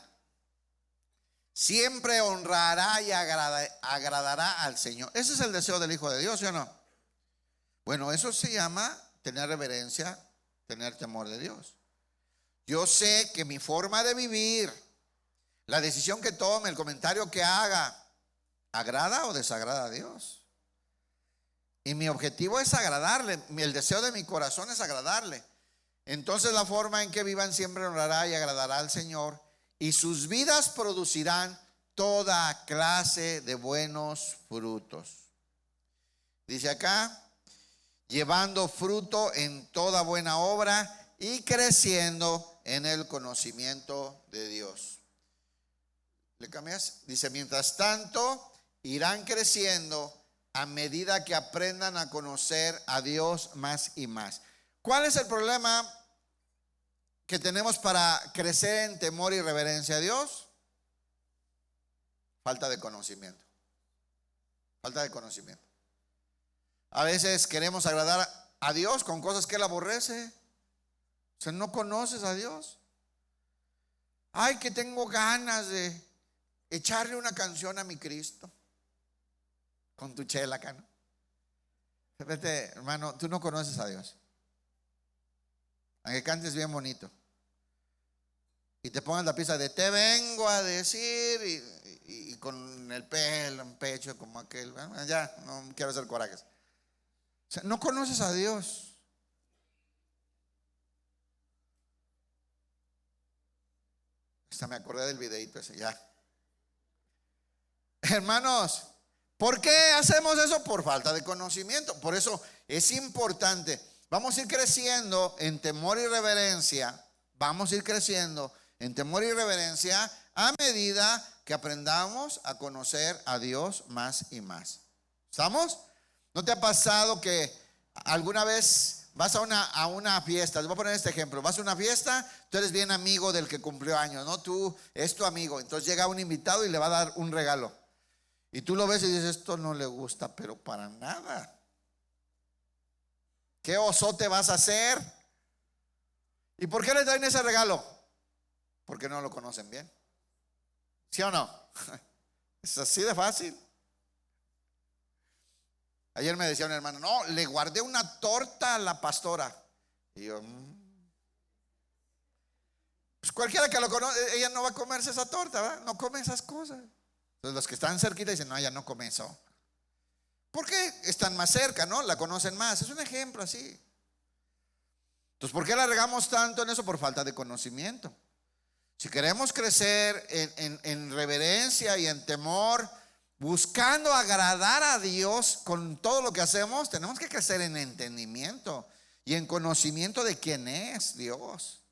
siempre honrará y agradará al Señor. Ese es el deseo del Hijo de Dios, ¿sí o no? Bueno, eso se llama tener reverencia, tener temor de Dios. Yo sé que mi forma de vivir, la decisión que tome, el comentario que haga, ¿agrada o desagrada a Dios? Y mi objetivo es agradarle. El deseo de mi corazón es agradarle. Entonces la forma en que vivan siempre honrará y agradará al Señor, y sus vidas producirán toda clase de buenos frutos. Dice acá, llevando fruto en toda buena obra y creciendo en el conocimiento de Dios. ¿Le cambias? Dice, mientras tanto irán creciendo a medida que aprendan a conocer a Dios más y más. ¿Cuál es el problema que tenemos para crecer en temor y reverencia a Dios? Falta de conocimiento. Falta de conocimiento. A veces queremos agradar a Dios con cosas que Él aborrece. O sea, no conoces a Dios. Ay, que tengo ganas de echarle una canción a mi Cristo. Con tu chela acá, ¿no? Vete, hermano, tú no conoces a Dios. Aunque cantes bien bonito y te pongas la pieza de te vengo a decir y con el pelo en pecho como aquel, ya no quiero hacer corajes. O sea, no conoces a Dios. Hasta me acordé del videito ese, ya. Hermanos, ¿por qué hacemos eso? Por falta de conocimiento. Por eso es importante. Vamos a ir creciendo en temor y reverencia. Vamos a ir creciendo en temor y reverencia a medida que aprendamos a conocer a Dios más y más. ¿Estamos? ¿No te ha pasado que alguna vez vas a una fiesta? Les voy a poner este ejemplo. Vas a una fiesta, tú eres bien amigo del que cumplió años, ¿no? Tú es tu amigo. Entonces llega un invitado y le va a dar un regalo. Y tú lo ves y dices, esto no le gusta, pero para nada. ¿Qué osote vas a hacer? ¿Y por qué le traen ese regalo? Porque no lo conocen bien. ¿Sí o no? Es así de fácil. Ayer me decía un hermano, no, le guardé una torta a la pastora. Y yo, pues cualquiera que lo conoce, ella no va a comerse esa torta, ¿verdad? No come esas cosas. Entonces los que están cerquita dicen, no, ella no come eso. ¿Por qué? Están más cerca, ¿no? La conocen más. Es un ejemplo así. Entonces, ¿por qué la regamos tanto en eso? Por falta de conocimiento. Si queremos crecer en reverencia y en temor, buscando agradar a Dios con todo lo que hacemos, tenemos que crecer en entendimiento y en conocimiento de quién es Dios.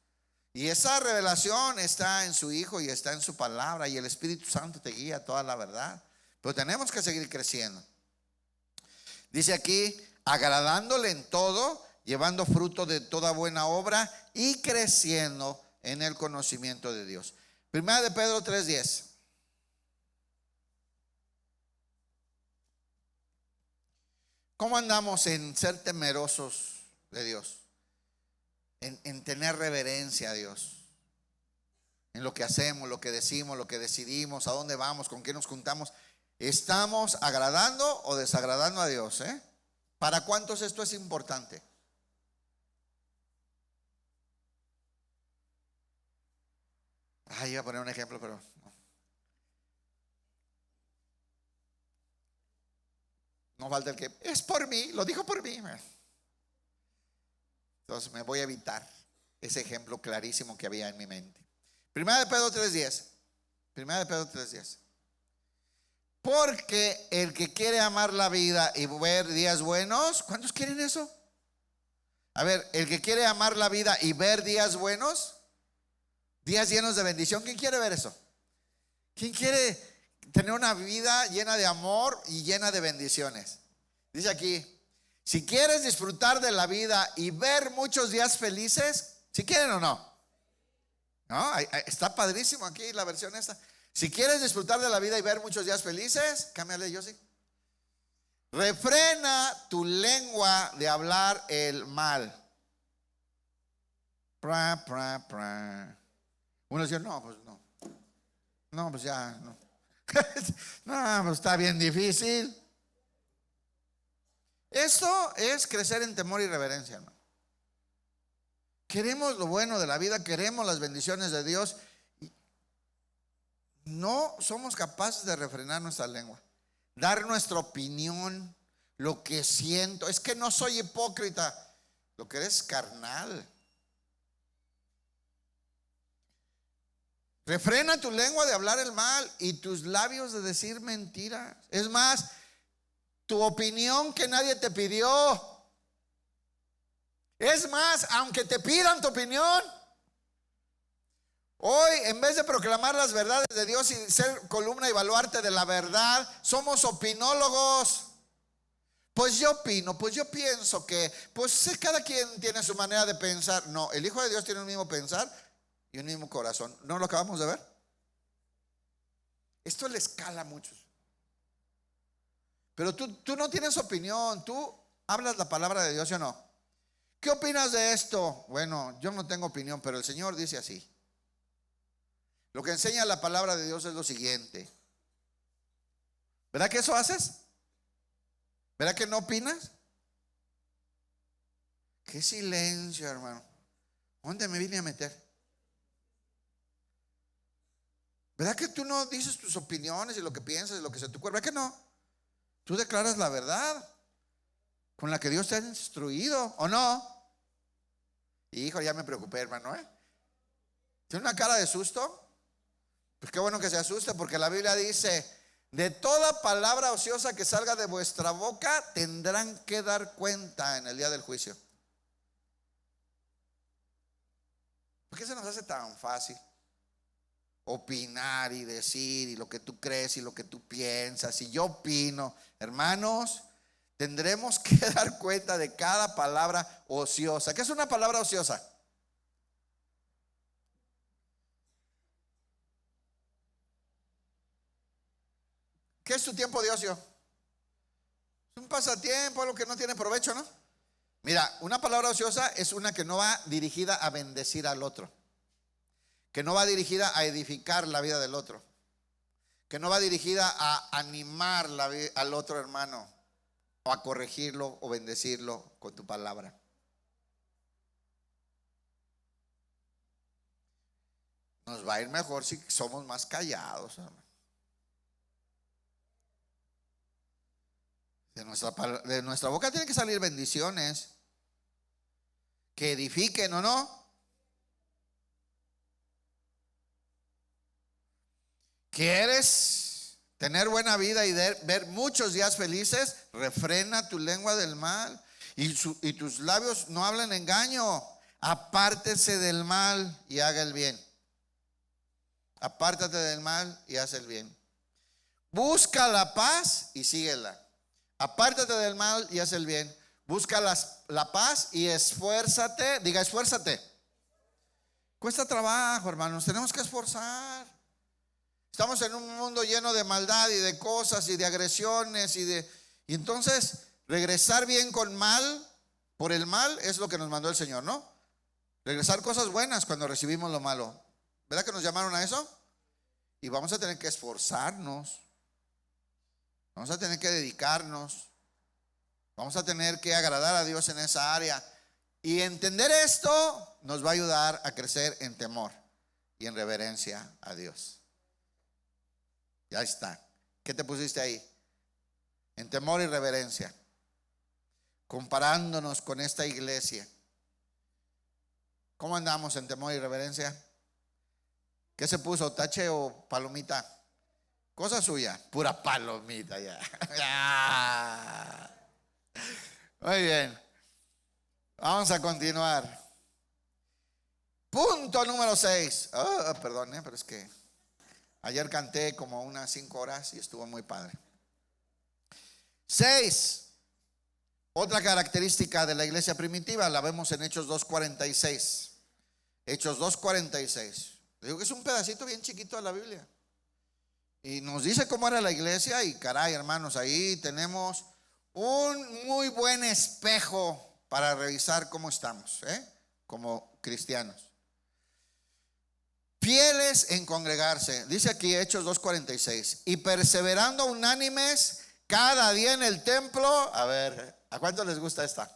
Y esa revelación está en su Hijo y está en su palabra, y el Espíritu Santo te guía a toda la verdad. Pero tenemos que seguir creciendo. Dice aquí, agradándole en todo, llevando fruto de toda buena obra y creciendo en el conocimiento de Dios. Primera de Pedro 3:10. ¿Cómo andamos en ser temerosos de Dios? En tener reverencia a Dios. En lo que hacemos, lo que decimos, lo que decidimos, a dónde vamos, con quién nos juntamos. ¿Estamos agradando o desagradando a Dios? ¿Para cuántos esto es importante? Iba a poner un ejemplo, pero no falta el que es por mí, lo dijo por mí. Entonces me voy a evitar ese ejemplo clarísimo que había en mi mente. Primera de Pedro 3:10. Primera de Pedro 3:10. Porque el que quiere amar la vida y ver días buenos, ¿cuántos quieren eso? A ver, el que quiere amar la vida y ver días buenos, días llenos de bendición, ¿quién quiere ver eso? ¿Quién quiere tener una vida llena de amor y llena de bendiciones? Dice aquí, si quieres disfrutar de la vida y ver muchos días felices, ¿si quieren o no? No, está padrísimo aquí la versión esta. Si quieres disfrutar de la vida y ver muchos días felices, cámbiale, yo sí. Refrena tu lengua de hablar el mal. Uno dice, no, pues no. No, pues ya, no. No, pues está bien difícil. Esto es crecer en temor y reverencia, hermano. Queremos lo bueno de la vida, queremos las bendiciones de Dios. No somos capaces de refrenar nuestra lengua, dar nuestra opinión, lo que siento. Es que no soy hipócrita, lo que eres carnal. Refrena tu lengua de hablar el mal y tus labios de decir mentiras. Es más, tu opinión que nadie te pidió. Es más, aunque te pidan tu opinión, hoy en vez de proclamar las verdades de Dios y ser columna y baluarte de la verdad, somos opinólogos. Pues yo opino, pues yo pienso que, pues cada quien tiene su manera de pensar. No, el Hijo de Dios tiene un mismo pensar y un mismo corazón. ¿No lo acabamos de ver? Esto le escala a muchos. Pero tú no tienes opinión, tú hablas la palabra de Dios, ¿sí o no? ¿Qué opinas de esto? Bueno, yo no tengo opinión, pero el Señor dice así. Lo que enseña la palabra de Dios es lo siguiente. ¿Verdad que eso haces? ¿Verdad que no opinas? Qué silencio, hermano. ¿Dónde me vine a meter? ¿Verdad que tú no dices tus opiniones y lo que piensas y lo que se te ocurre? ¿Verdad que no? Tú declaras la verdad con la que Dios te ha instruido, ¿o no? Hijo, ya me preocupé, hermano, ¿Tiene una cara de susto? Pues qué bueno que se asuste, porque la Biblia dice: de toda palabra ociosa que salga de vuestra boca tendrán que dar cuenta en el día del juicio. ¿Por qué se nos hace tan fácil opinar y decir y lo que tú crees y lo que tú piensas? Y yo opino, hermanos, tendremos que dar cuenta de cada palabra ociosa. ¿Qué es una palabra ociosa? ¿Qué es tu tiempo de ocio? Es un pasatiempo, algo que no tiene provecho, ¿no? Mira, una palabra ociosa es una que no va dirigida a bendecir al otro, que no va dirigida a edificar la vida del otro, que no va dirigida a animar al otro hermano, o a corregirlo o bendecirlo con tu palabra. Nos va a ir mejor si somos más callados, hermano. De nuestra boca tienen que salir bendiciones que edifiquen, ¿o no? ¿Quieres tener buena vida y ver muchos días felices? Refrena tu lengua del mal y tus labios no hablen engaño. Apártese del mal y haga el bien. Apártate del mal y haz el bien. Busca la paz y síguela. Apártate del mal y haz el bien. Busca la paz y esfuérzate. Diga, esfuérzate. Cuesta trabajo, hermanos, tenemos que esforzar. Estamos en un mundo lleno de maldad y de cosas y de agresiones y entonces regresar bien con mal por el mal es lo que nos mandó el Señor, ¿no? Regresar cosas buenas cuando recibimos lo malo. ¿Verdad que nos llamaron a eso? Y vamos a tener que esforzarnos. Vamos a tener que dedicarnos. Vamos a tener que agradar a Dios en esa área. Y entender esto nos va a ayudar a crecer en temor y en reverencia a Dios. Ya está. ¿Qué te pusiste ahí? En temor y reverencia. Comparándonos con esta iglesia. ¿Cómo andamos en temor y reverencia? ¿Qué se puso? ¿Tache o palomita? Cosa suya. Pura palomita ya. Muy bien. Vamos a continuar. Punto número 6. Perdón, pero es que ayer canté como unas 5 horas y estuvo muy padre. 6. Otra característica de la iglesia primitiva la vemos en Hechos 2:46. Hechos 2:46. Digo que es un pedacito bien chiquito de la Biblia. Y nos dice cómo era la iglesia. Y caray, hermanos, ahí tenemos un muy buen espejo para revisar cómo estamos, como cristianos. Fieles en congregarse. Dice aquí Hechos 2:46. Y perseverando unánimes cada día en el templo. A ver, ¿a cuánto les gusta esta?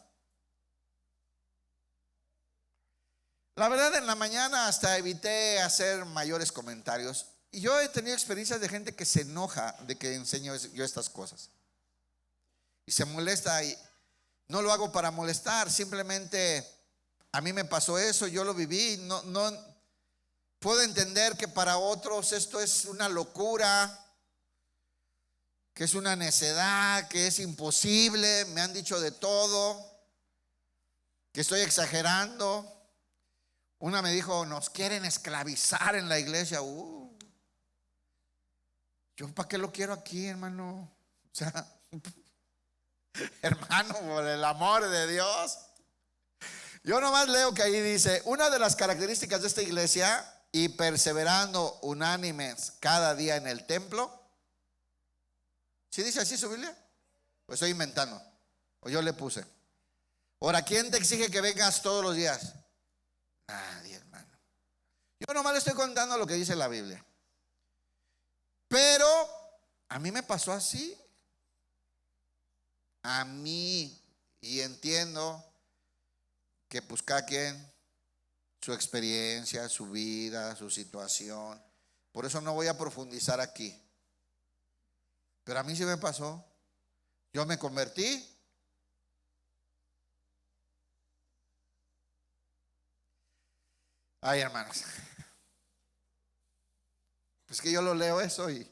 La verdad, en la mañana hasta evité hacer mayores comentarios. Y yo he tenido experiencias de gente que se enoja de que enseño yo estas cosas. Y se molesta, y no lo hago para molestar, simplemente a mí me pasó eso, yo lo viví. No puedo entender que para otros esto es una locura, que es una necedad, que es imposible. Me han dicho de todo, que estoy exagerando. Una me dijo, nos quieren esclavizar en la iglesia. Yo ¿para qué lo quiero aquí, hermano? O sea, hermano, por el amor de Dios. Yo nomás leo que ahí dice, una de las características de esta iglesia, y perseverando unánimes cada día en el templo. ¿Sí dice así su Biblia? Pues estoy inventando, o yo le puse. Ahora, ¿quién te exige que vengas todos los días? Nadie, hermano. Yo nomás le estoy contando lo que dice la Biblia. Pero a mí me pasó así. A mí, y entiendo que pues cada quien, su experiencia, su vida, su situación. Por eso no voy a profundizar aquí. Pero a mí sí me pasó. Yo me convertí. Ay, hermanos. Pues que yo lo leo eso y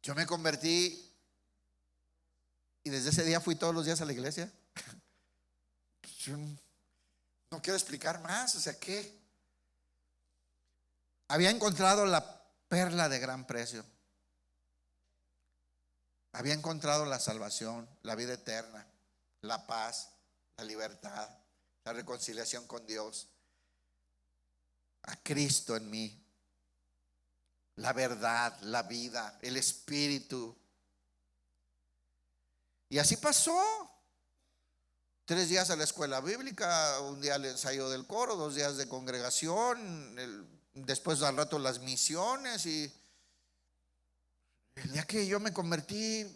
yo me convertí. Y desde ese día fui todos los días a la iglesia. Yo no quiero explicar más. O sea, ¿qué? Había encontrado la perla de gran precio. Había encontrado la salvación, la vida eterna, la paz, la libertad, la reconciliación con Dios. A Cristo en mí. La verdad, la vida, el Espíritu. Y así pasó. 3 días a la escuela bíblica, un día al ensayo del coro, 2 días de congregación, después al rato las misiones. Y el día que yo me convertí,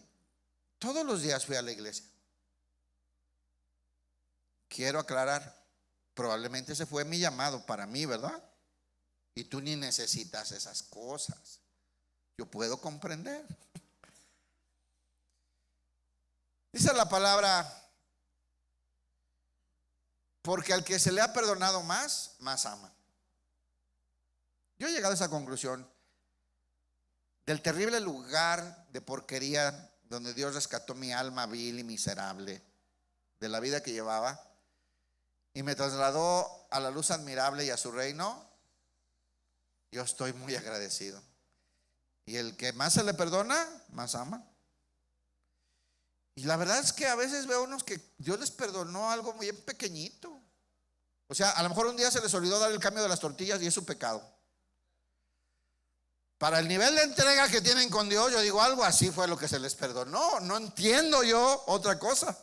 todos los días fui a la iglesia. Quiero aclarar, probablemente ese fue mi llamado para mí, ¿verdad? Y tú ni necesitas esas cosas. Yo puedo comprender. Dice la palabra, porque al que se le ha perdonado más, más ama. Yo he llegado a esa conclusión del terrible lugar de porquería donde Dios rescató mi alma vil y miserable de la vida que llevaba y me trasladó a la luz admirable y a su reino. Yo estoy muy agradecido. Y el que más se le perdona, más ama. Y la verdad es que a veces veo unos que Dios les perdonó algo muy pequeñito. O sea, a lo mejor un día se les olvidó dar el cambio de las tortillas y es su pecado. Para el nivel de entrega que tienen con Dios, yo digo, algo así fue lo que se les perdonó. No entiendo yo otra cosa.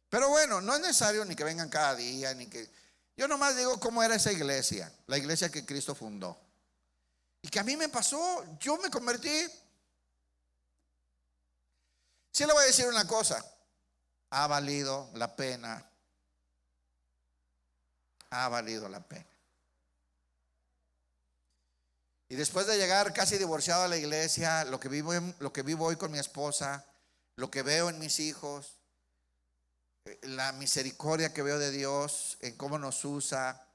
Pero bueno, no es necesario ni que vengan cada día, ni que... Yo nomás digo cómo era esa iglesia, la iglesia que Cristo fundó. Y que a mí me pasó, yo me convertí. Sí le voy a decir una cosa, ha valido la pena. Ha valido la pena. Y después de llegar casi divorciado a la iglesia, lo que vivo hoy con mi esposa, lo que veo en mis hijos, la misericordia que veo de Dios en cómo nos usa,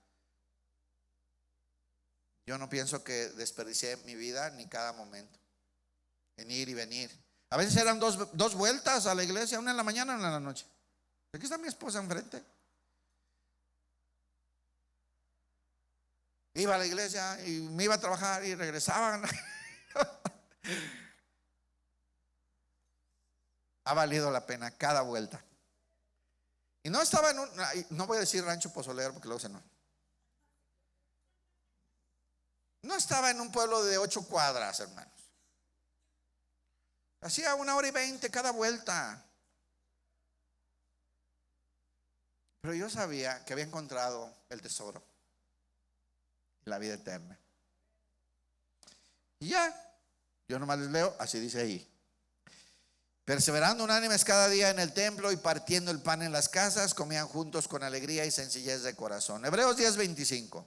yo no pienso que desperdicié mi vida ni cada momento en ir y venir. A veces eran dos vueltas a la iglesia, una en la mañana y una en la noche. Aquí está mi esposa enfrente. Iba a la iglesia y me iba a trabajar y regresaban. Ha valido la pena cada vuelta. Y no estaba no voy a decir rancho pozolero porque luego se no. No estaba en un pueblo de 8 cuadras, hermanos. Hacía 1 hora y 20 cada vuelta. Pero yo sabía que había encontrado el tesoro, la vida eterna. Y ya, yo nomás les leo, así dice ahí: perseverando unánimes cada día en el templo y partiendo el pan en las casas, comían juntos con alegría y sencillez de corazón. Hebreos 10:25.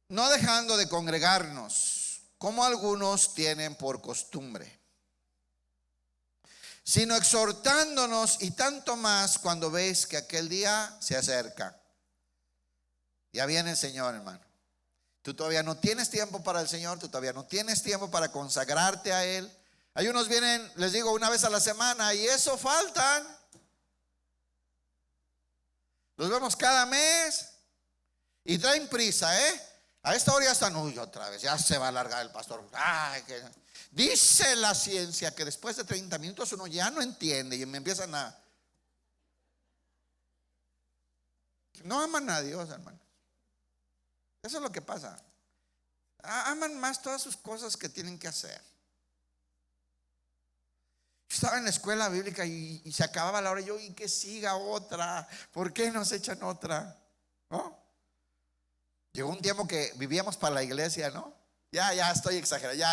No dejando de congregarnos, como algunos tienen por costumbre, sino exhortándonos, y tanto más cuando veis que aquel día se acerca. Ya viene el Señor, hermano. Tú todavía no tienes tiempo para el Señor, tú todavía no tienes tiempo para consagrarte a Él. Hay unos vienen, les digo, una vez a la semana y eso faltan. Los vemos cada mes y traen prisa, A esta hora ya están, uy, otra vez, ya se va a alargar el pastor. Ay, dice la ciencia que después de 30 minutos uno ya no entiende y me empiezan a... No aman a Dios, hermano. Eso es lo que pasa. Aman más todas sus cosas que tienen que hacer. Yo estaba en la escuela bíblica y se acababa la hora y yo, y que siga otra. ¿Por qué nos echan otra? ¿No? Llegó un tiempo que vivíamos para la iglesia, ¿no? Ya estoy exagerando,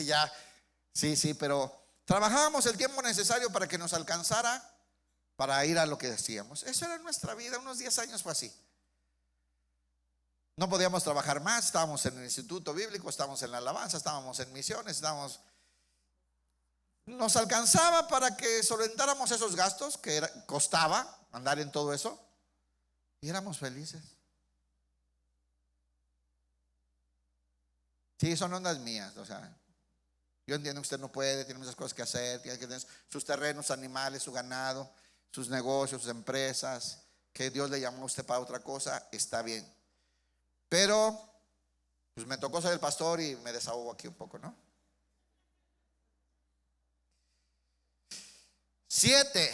ya. Sí, pero trabajábamos el tiempo necesario para que nos alcanzara para ir a lo que decíamos. Eso era nuestra vida, unos 10 años fue así. No podíamos trabajar más, estábamos en el instituto bíblico, estábamos en la alabanza, estábamos en misiones, nos alcanzaba para que solventáramos esos gastos que costaba andar en todo eso y éramos felices. Sí, son ondas mías, o sea, yo entiendo que usted no puede, tiene muchas cosas que hacer, tiene que tener sus terrenos, animales, su ganado, sus negocios, sus empresas, que Dios le llamó a usted para otra cosa, está bien. Pero pues me tocó ser el pastor y me desahogo aquí un poco, ¿no? 7.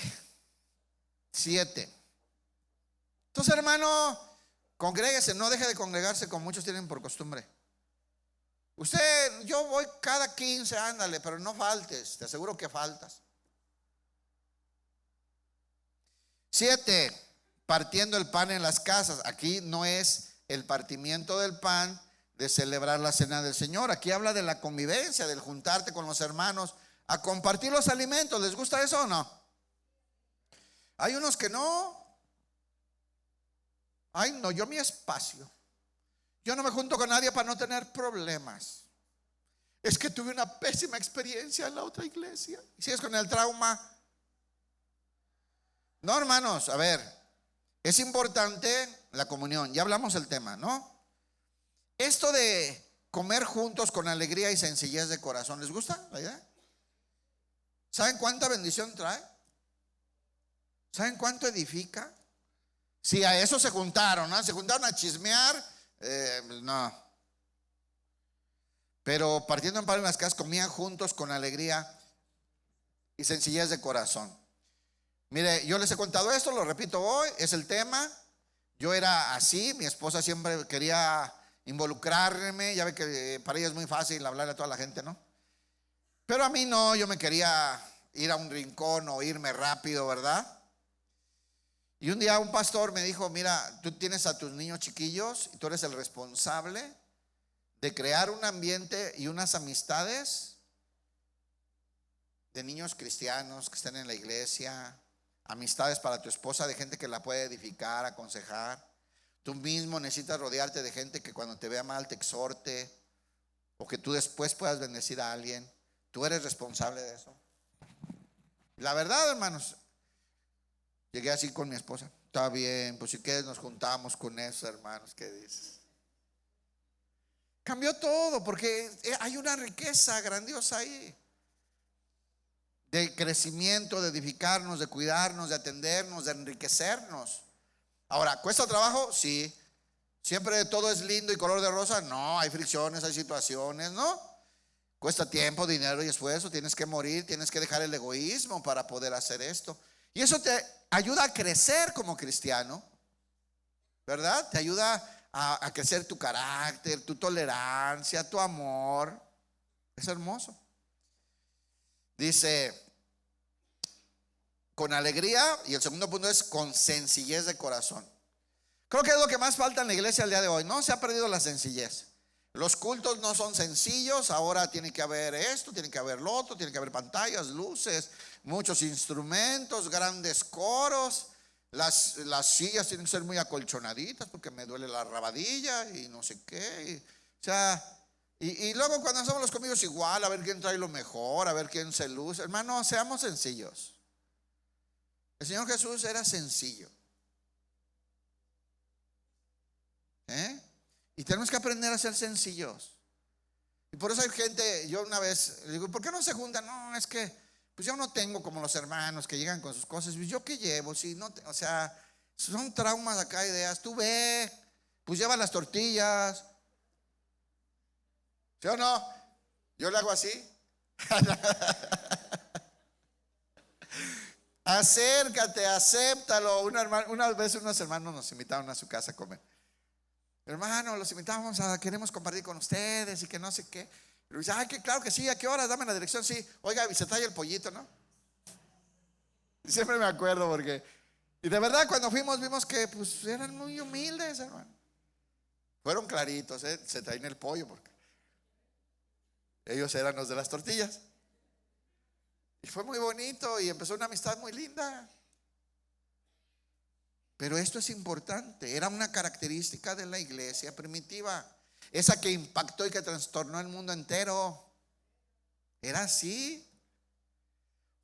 Entonces, hermano, congréguese, no deje de congregarse como muchos tienen por costumbre. Usted, yo voy cada 15, ándale, pero no faltes, te aseguro que faltas. 7, partiendo el pan en las casas. Aquí no es el partimiento del pan de celebrar la cena del Señor. Aquí habla de la convivencia, del juntarte con los hermanos a compartir los alimentos. ¿Les gusta eso o no? Hay unos que no. Ay, no, yo mi espacio. Yo no me junto con nadie para no tener problemas. Es que tuve una pésima experiencia en la otra iglesia. ¿Y sigues con el trauma? No, hermanos, a ver, es importante la comunión. Ya hablamos del tema, ¿no? Esto de comer juntos con alegría y sencillez de corazón, ¿les gusta la idea? ¿Saben cuánta bendición trae? ¿Saben cuánto edifica? Si a eso se juntaron, ¿no? Se juntaron a chismear, no. pero partiendo en pan en las casas comían juntos con alegría y sencillez de corazón. Mire, yo les he contado esto, lo repito hoy, es el tema. Yo era así, mi esposa siempre quería involucrarme, ya ve que para ella es muy fácil hablarle a toda la gente, ¿no? Pero a mí no, yo me quería ir a un rincón o irme rápido, ¿verdad? Y un día un pastor me dijo: mira, tú tienes a tus niños chiquillos y tú eres el responsable de crear un ambiente y unas amistades de niños cristianos que estén en la iglesia, amistades para tu esposa de gente que la puede edificar, aconsejar. Tú mismo necesitas rodearte de gente que cuando te vea mal te exhorte, o que tú después puedas bendecir a alguien. Tú eres responsable de eso. La verdad, hermanos, llegué así con mi esposa. Está bien, pues si quieres nos juntamos con esos hermanos. ¿Qué dices? Cambió todo porque hay una riqueza grandiosa ahí, de crecimiento, de edificarnos, de cuidarnos, de atendernos, de enriquecernos. Ahora, ¿cuesta trabajo? Sí. ¿Siempre todo es lindo y color de rosa? No, hay fricciones, hay situaciones, ¿no? Cuesta tiempo, dinero y esfuerzo. Tienes que morir, tienes que dejar el egoísmo para poder hacer esto. Y eso te ayuda a crecer como cristiano, ¿verdad? Te ayuda a crecer tu carácter, tu tolerancia, tu amor. Es hermoso. Dice, con alegría, y el segundo punto es con sencillez de corazón. Creo que es lo que más falta en la iglesia el día de hoy. No se ha perdido la sencillez. Los cultos no son sencillos. Ahora tiene que haber esto, tiene que haber lo otro, tiene que haber pantallas, luces, muchos instrumentos, grandes coros. Las sillas tienen que ser muy acolchonaditas porque me duele la rabadilla y no sé qué. O sea, y luego cuando hacemos los convivos igual, a ver quién trae lo mejor, a ver quién se luce. Hermano, seamos sencillos. El Señor Jesús era sencillo. Y tenemos que aprender a ser sencillos. Y por eso hay gente, yo una vez le digo: ¿por qué no se juntan? No, es que pues yo no tengo como los hermanos que llegan con sus cosas. Pues yo qué llevo, si no, o sea, son traumas acá, ideas. Tú ve, pues lleva las tortillas, ¿sí o no? Yo le hago así. Acércate, acéptalo. Una vez unos hermanos nos invitaron a su casa a comer. Hermano, los invitamos queremos compartir con ustedes y que no sé qué. Y dice: ay, que claro que sí, ¿a qué hora? Dame la dirección. Sí, oiga, y se trae el pollito, ¿no? Y siempre me acuerdo porque, y de verdad cuando fuimos vimos que pues eran muy humildes, hermano. Fueron claritos, se traen el pollo porque ellos eran los de las tortillas. Y fue muy bonito y empezó una amistad muy linda. Pero esto es importante. Era una característica de la iglesia primitiva, esa que impactó y que trastornó el mundo entero. Era así.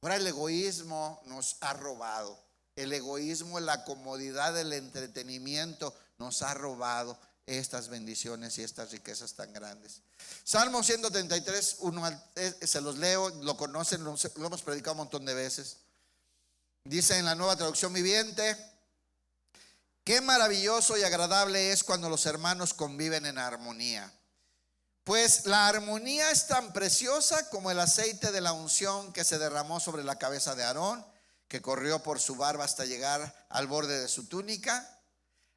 Ahora el egoísmo nos ha robado. El egoísmo, la comodidad del entretenimiento nos ha robado estas bendiciones y estas riquezas tan grandes. Salmo 133, se los leo, lo conocen, lo hemos predicado un montón de veces. Dice en la Nueva Traducción Viviente: qué maravilloso y agradable es cuando los hermanos conviven en armonía. Pues la armonía es tan preciosa como el aceite de la unción que se derramó sobre la cabeza de Aarón, que corrió por su barba hasta llegar al borde de su túnica.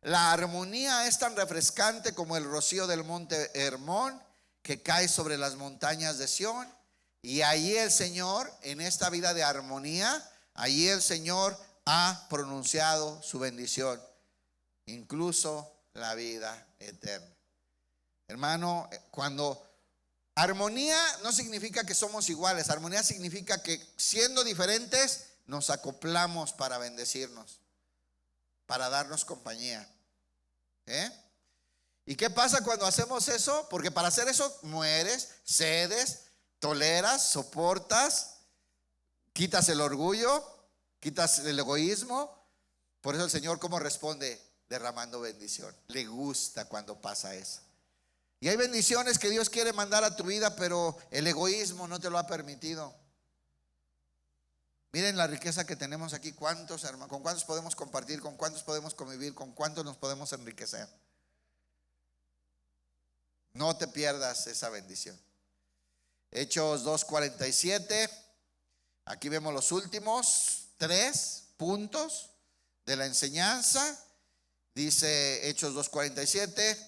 La armonía es tan refrescante como el rocío del monte Hermón, que cae sobre las montañas de Sión. Y allí el Señor, en esta vida de armonía, allí el Señor ha pronunciado su bendición, incluso la vida eterna. Hermano, cuando armonía no significa que somos iguales. Armonía significa que siendo diferentes nos acoplamos para bendecirnos, para darnos compañía. ¿Y qué pasa cuando hacemos eso? Porque para hacer eso mueres, cedes, toleras, soportas, quitas el orgullo, quitas el egoísmo. Por eso el Señor, ¿cómo responde? Derramando bendición. Le gusta cuando pasa eso. Y hay bendiciones que Dios quiere mandar a tu vida, pero el egoísmo no te lo ha permitido. Miren la riqueza que tenemos aquí. ¿Cuántos hermanos? ¿Con cuántos podemos compartir? ¿Con cuántos podemos convivir? ¿Con cuántos nos podemos enriquecer? No te pierdas esa bendición. Hechos 2:47. Aquí vemos los últimos 3 puntos de la enseñanza. Dice Hechos 2:47.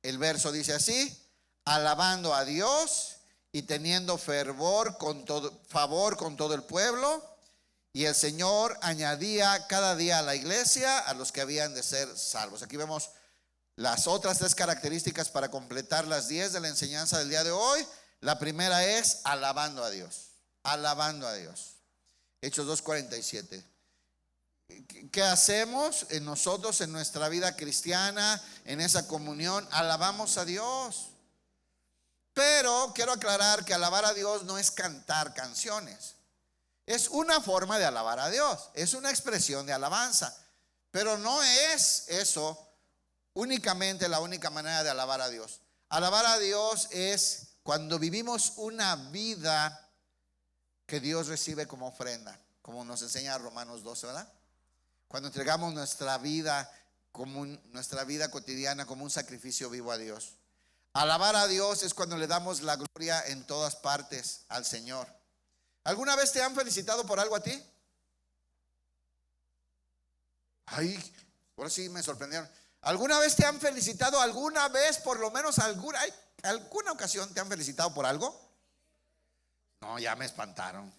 El verso dice así: alabando a Dios y teniendo favor con todo el pueblo. Y el Señor añadía cada día a la iglesia a los que habían de ser salvos. Aquí vemos las otras 3 características para completar las 10 de la enseñanza del día de hoy. La primera es alabando a Dios. Alabando a Dios. Hechos 2:47. ¿Qué hacemos en nosotros, en nuestra vida cristiana, en esa comunión? Alabamos a Dios. Pero quiero aclarar que alabar a Dios no es cantar canciones. Es una forma de alabar a Dios, es una expresión de alabanza, pero no es eso únicamente la única manera de alabar a Dios. Alabar a Dios es cuando vivimos una vida que Dios recibe como ofrenda, como nos enseña Romanos 12, ¿verdad? Cuando entregamos nuestra vida nuestra vida cotidiana como un sacrificio vivo a Dios. Alabar a Dios es cuando le damos la gloria en todas partes al Señor. ¿Alguna vez te han felicitado por algo a ti? Ay, ahora sí me sorprendieron. ¿Alguna vez te han felicitado? ¿Alguna vez, por lo menos alguna ocasión te han felicitado por algo? No, ya me espantaron.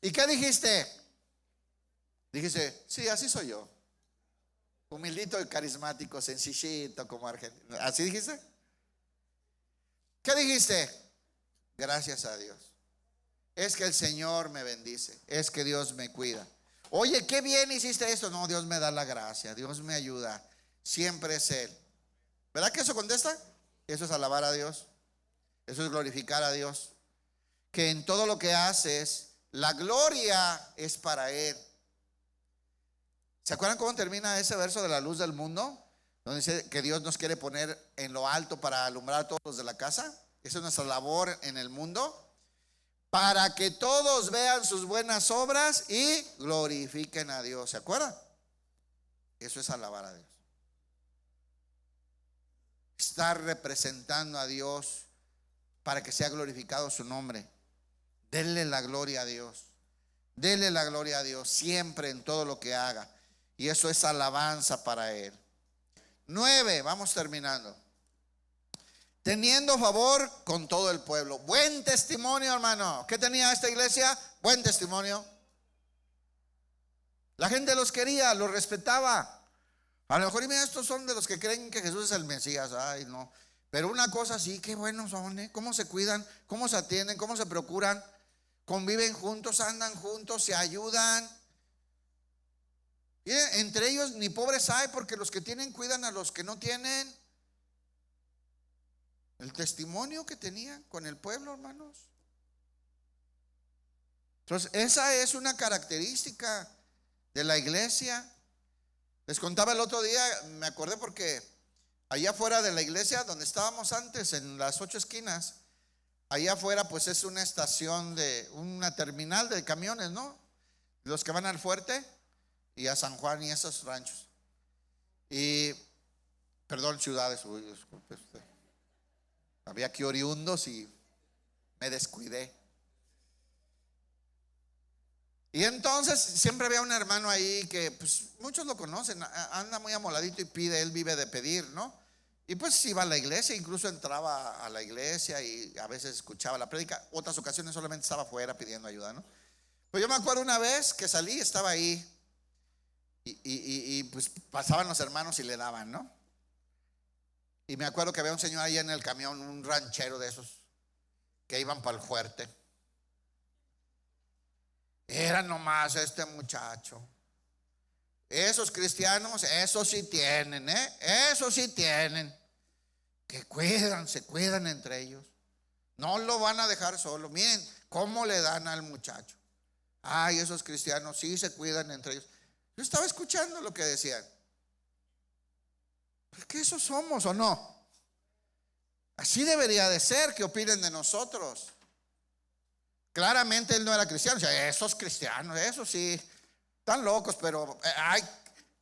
¿Y qué dijiste? Dijiste, sí, así soy yo. Humildito y carismático, sencillito como argentino. ¿Así dijiste? ¿Qué dijiste? Gracias a Dios. Es que el Señor me bendice. Es que Dios me cuida. Oye, qué bien hiciste esto. No, Dios me da la gracia. Dios me ayuda. Siempre es Él. ¿Verdad que eso contesta? Eso es alabar a Dios. Eso es glorificar a Dios. Que en todo lo que haces, la gloria es para Él. ¿Se acuerdan cómo termina ese verso de la luz del mundo? Donde dice que Dios nos quiere poner en lo alto para alumbrar a todos los de la casa. Esa es nuestra labor en el mundo. Para que todos vean sus buenas obras y glorifiquen a Dios. ¿Se acuerdan? Eso es alabar a Dios. Estar representando a Dios para que sea glorificado su nombre. Denle la gloria a Dios. Denle la gloria a Dios siempre en todo lo que haga. Y eso es alabanza para Él. 9, vamos terminando. Teniendo favor con todo el pueblo. Buen testimonio, hermano. ¿Qué tenía esta iglesia? Buen testimonio. La gente los quería, los respetaba. A lo mejor, y mira, estos son de los que creen que Jesús es el Mesías. Ay, no. Pero una cosa sí, qué buenos son, ¿eh? Cómo se cuidan, cómo se atienden, cómo se procuran. Conviven juntos, andan juntos, se ayudan. Y entre ellos ni pobres hay, porque los que tienen cuidan a los que no tienen. El testimonio que tenían con el pueblo, hermanos. Entonces, esa es una característica de la iglesia. Les contaba el otro día, me acordé porque allá afuera de la iglesia donde estábamos antes, en las 8 esquinas, allá afuera pues es una estación de una terminal de camiones, ¿no? Los que van al fuerte y a San Juan y esos ranchos. Y, perdón, ciudades, uy, disculpe usted. Había aquí oriundos y me descuidé. Y entonces siempre había un hermano ahí que pues muchos lo conocen, anda muy amoladito y pide, él vive de pedir, ¿no? Y pues iba a la iglesia, incluso entraba a la iglesia y a veces escuchaba la prédica. Otras ocasiones solamente estaba afuera pidiendo ayuda, ¿no? Pues yo me acuerdo una vez que salí, estaba ahí y pues pasaban los hermanos y le daban, ¿no? Y me acuerdo que había un señor ahí en el camión, un ranchero de esos que iban para el fuerte. Era nomás este muchacho. Esos cristianos, esos sí tienen, esos sí tienen. Que se cuidan entre ellos. No lo van a dejar solo. Miren cómo le dan al muchacho. Ay, esos cristianos sí se cuidan entre ellos. Yo estaba escuchando lo que decían. ¿Pero qué esos somos o no? Así debería de ser que opinen de nosotros. Claramente él no era cristiano. O sea, esos cristianos, esos sí, están locos, pero hay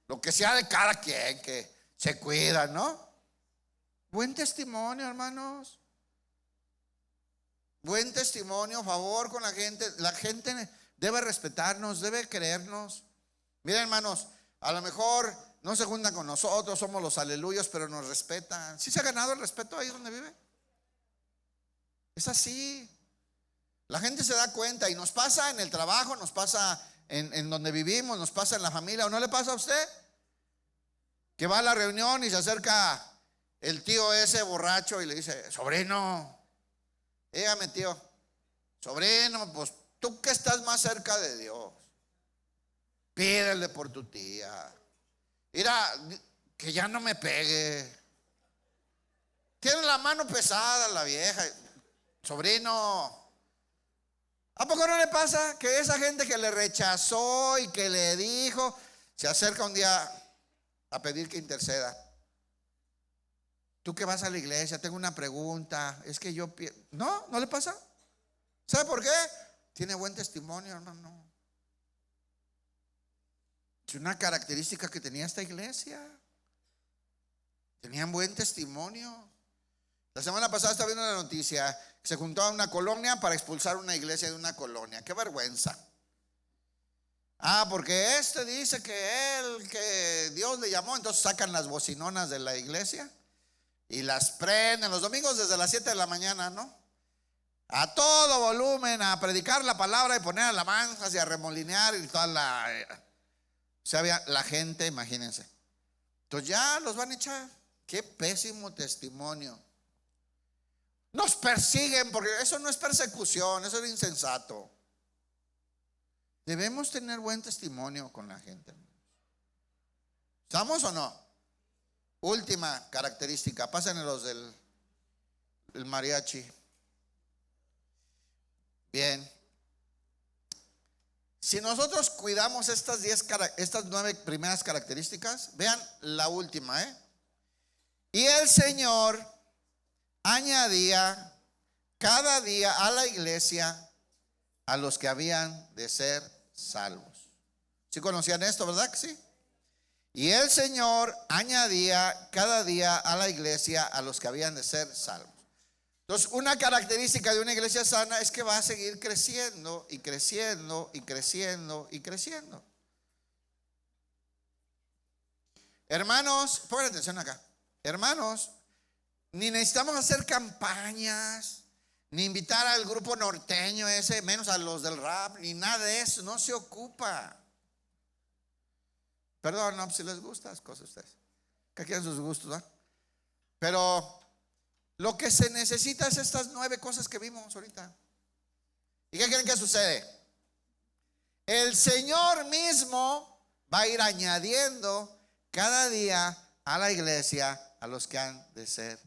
lo que sea de cada quien, que se cuidan, ¿no? Buen testimonio, hermanos. buen testimonio, favor con la gente. La gente debe respetarnos, debe querernos. Miren, hermanos, a lo mejor no se juntan con nosotros, somos los aleluyos, pero nos respetan. ¿Sí se ha ganado el respeto ahí donde vive? Es así. La gente se da cuenta y nos pasa en el trabajo, nos pasa en donde vivimos, nos pasa en la familia. ¿O no le pasa a usted? Que va a la reunión y se acerca el tío ese borracho y le dice: sobrino, dígame tío, sobrino, pues tú que estás más cerca de Dios, pídele por tu tía. Mira, que ya no me pegue. Tiene la mano pesada la vieja. Sobrino, ¿a poco no le pasa que esa gente que le rechazó y que le dijo, se acerca un día a pedir que interceda? Tú que vas a la iglesia, tengo una pregunta. Es que yo no le pasa. ¿Sabe por qué? Tiene buen testimonio, hermano. Es una característica que tenía esta iglesia. Tenían buen testimonio. La semana pasada estaba viendo una noticia que se juntaba una colonia para expulsar una iglesia de una colonia. Qué vergüenza. Porque dice que Dios le llamó. Entonces sacan las bocinonas de la iglesia y las prenden los domingos desde las 7 de la mañana, ¿no? A todo volumen, a predicar la palabra y poner alabanzas y a remolinear y toda la gente, imagínense. Entonces ya los van a echar. Qué pésimo testimonio. Nos persiguen, porque eso no es persecución, eso es insensato. Debemos tener buen testimonio con la gente. ¿Estamos o no? Última característica, pásenle los del mariachi. Bien. Si nosotros cuidamos estas 9 primeras características, vean la última, Y el Señor añadía cada día a la iglesia a los que habían de ser salvos. ¿Sí conocían esto, verdad que sí? Y el Señor añadía cada día a la iglesia a los que habían de ser salvos. Entonces, una característica de una iglesia sana es que va a seguir creciendo y creciendo y creciendo y creciendo. Hermanos, pongan atención acá. Hermanos, ni necesitamos hacer campañas, ni invitar al grupo norteño ese, menos a los del rap, ni nada de eso. No se ocupa. Perdón, no, si les gusta las cosas a ustedes, que quieran sus gustos, ¿no? Pero lo que se necesita es estas 9 cosas que vimos ahorita. ¿Y qué creen que sucede? El Señor mismo va a ir añadiendo cada día a la iglesia a los que han de ser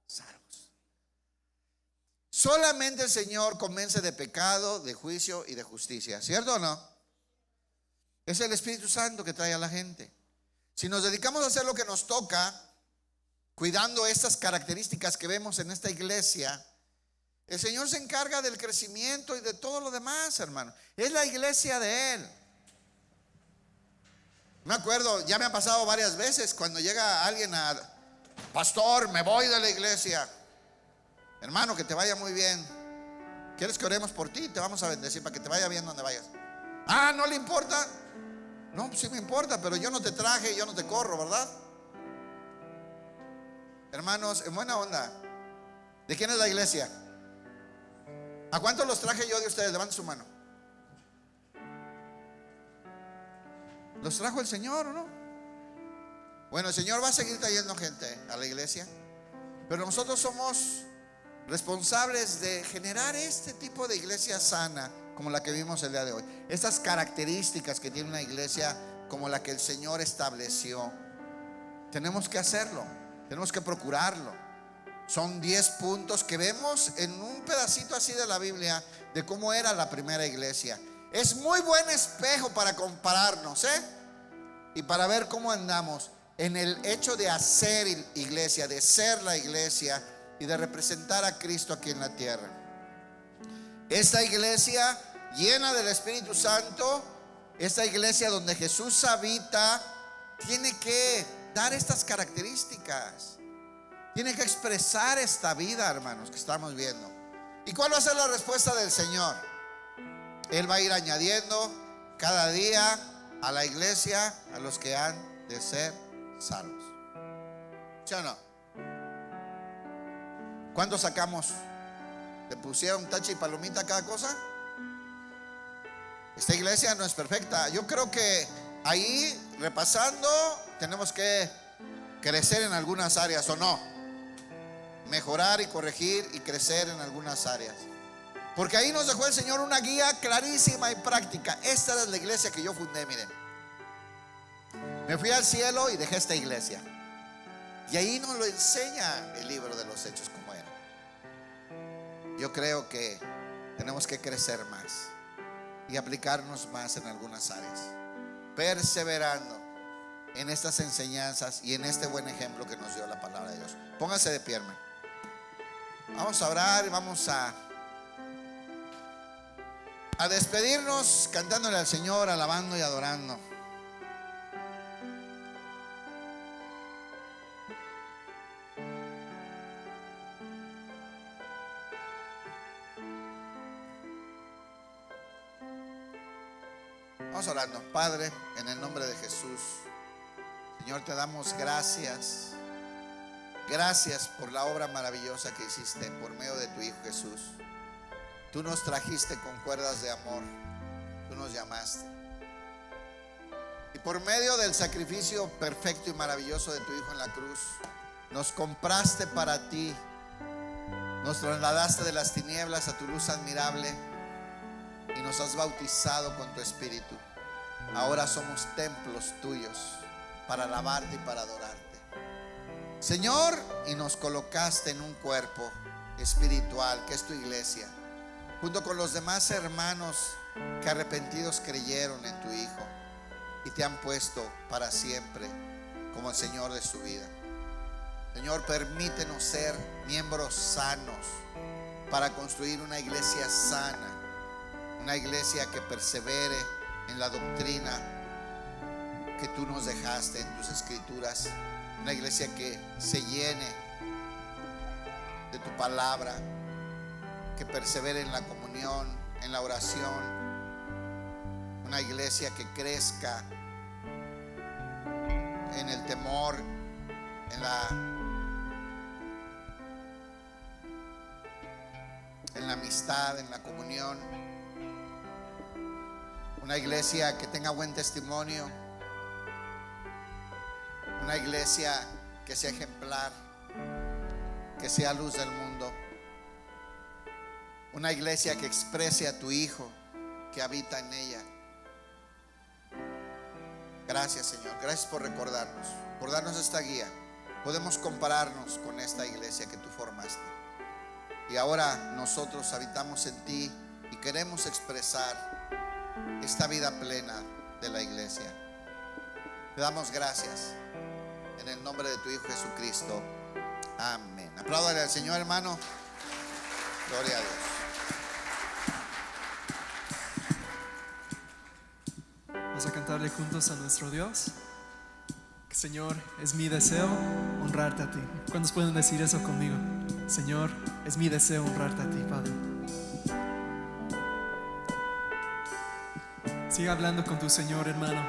salvos. Solamente el Señor convence de pecado, de juicio y de justicia, ¿cierto o no? Es el Espíritu Santo que trae a la gente. Si nos dedicamos a hacer lo que nos toca, cuidando estas características que vemos en esta iglesia, el Señor se encarga del crecimiento y de todo lo demás, hermano. Es la iglesia de Él. Me acuerdo, ya me ha pasado varias veces cuando llega alguien pastor, me voy de la iglesia. Hermano, que te vaya muy bien. ¿Quieres que oremos por ti? Te vamos a bendecir para que te vaya bien donde vayas. ¿No le importa? No, pues sí me importa, pero yo no te traje, yo no te corro, ¿verdad? Hermanos, en buena onda, ¿de quién es la iglesia? ¿A cuántos los traje yo de ustedes? Levanten su mano. ¿Los trajo el Señor o no? Bueno, el Señor va a seguir trayendo gente a la iglesia, pero nosotros somos responsables de generar este tipo de iglesia sana, como la que vimos el día de hoy. Estas características que tiene una iglesia como la que el Señor estableció, tenemos que hacerlo, tenemos que procurarlo. Son 10 puntos que vemos en un pedacito así de la Biblia de cómo era la primera iglesia. Es muy buen espejo para compararnos, y para ver cómo andamos en el hecho de hacer iglesia, de ser la iglesia y de representar a Cristo aquí en la tierra. Esta iglesia llena del Espíritu Santo, esta iglesia donde Jesús habita, tiene que dar estas características, tiene que expresar esta vida, hermanos, que estamos viendo. ¿Y cuál va a ser la respuesta del Señor? Él va a ir añadiendo cada día a la iglesia a los que han de ser salvos. ¿Sí o no? ¿Cuánto sacamos? ¿Le pusieron tache y palomita a cada cosa? Esta iglesia no es perfecta. Yo creo que ahí, repasando, tenemos que crecer en algunas áreas, ¿o no? Mejorar y corregir y crecer en algunas áreas. Porque ahí nos dejó el Señor una guía clarísima y práctica. Esta es la iglesia que yo fundé, miren. Me fui al cielo y dejé esta iglesia. Y ahí nos lo enseña el libro de los Hechos como era. Yo creo que tenemos que crecer más y aplicarnos más en algunas áreas, perseverando en estas enseñanzas y en este buen ejemplo que nos dio la palabra de Dios. Pónganse de pie, hermano. Vamos a orar y vamos a despedirnos cantándole al Señor, alabando y adorando. Vamos orando. Padre, en el nombre de Jesús, Señor, te damos gracias. Gracias por la obra maravillosa que hiciste por medio de tu Hijo Jesús. Tú nos trajiste con cuerdas de amor. Tú nos llamaste. Y por medio del sacrificio perfecto y maravilloso de tu Hijo en la cruz, nos compraste para ti. Nos trasladaste de las tinieblas a tu luz admirable y nos has bautizado con tu Espíritu. Ahora somos templos tuyos para alabarte y para adorarte, Señor, y nos colocaste en un cuerpo espiritual que es tu iglesia, junto con los demás hermanos que arrepentidos creyeron en tu Hijo y te han puesto para siempre como el Señor de su vida. Señor, permítenos ser miembros sanos para construir una iglesia sana, una iglesia que persevere en la doctrina que tú nos dejaste en tus escrituras, una iglesia que se llene de tu palabra, que persevere en la comunión, en la oración, una iglesia que crezca en el temor, en la amistad, en la comunión, una iglesia que tenga buen testimonio, una iglesia que sea ejemplar, que sea luz del mundo, una iglesia que exprese a tu Hijo que habita en ella. Gracias, Señor, gracias por recordarnos, por darnos esta guía. Podemos compararnos con esta iglesia que tú formaste, y ahora nosotros habitamos en ti y queremos expresar esta vida plena de la iglesia. Te damos gracias en el nombre de tu Hijo Jesucristo. Amén. Apláudale al Señor, hermano. Gloria a Dios. Vamos a cantarle juntos a nuestro Dios. Señor, es mi deseo honrarte a ti. ¿Cuántos pueden decir eso conmigo? Señor, es mi deseo honrarte a ti, Padre. Sigue hablando con tu Señor, hermano.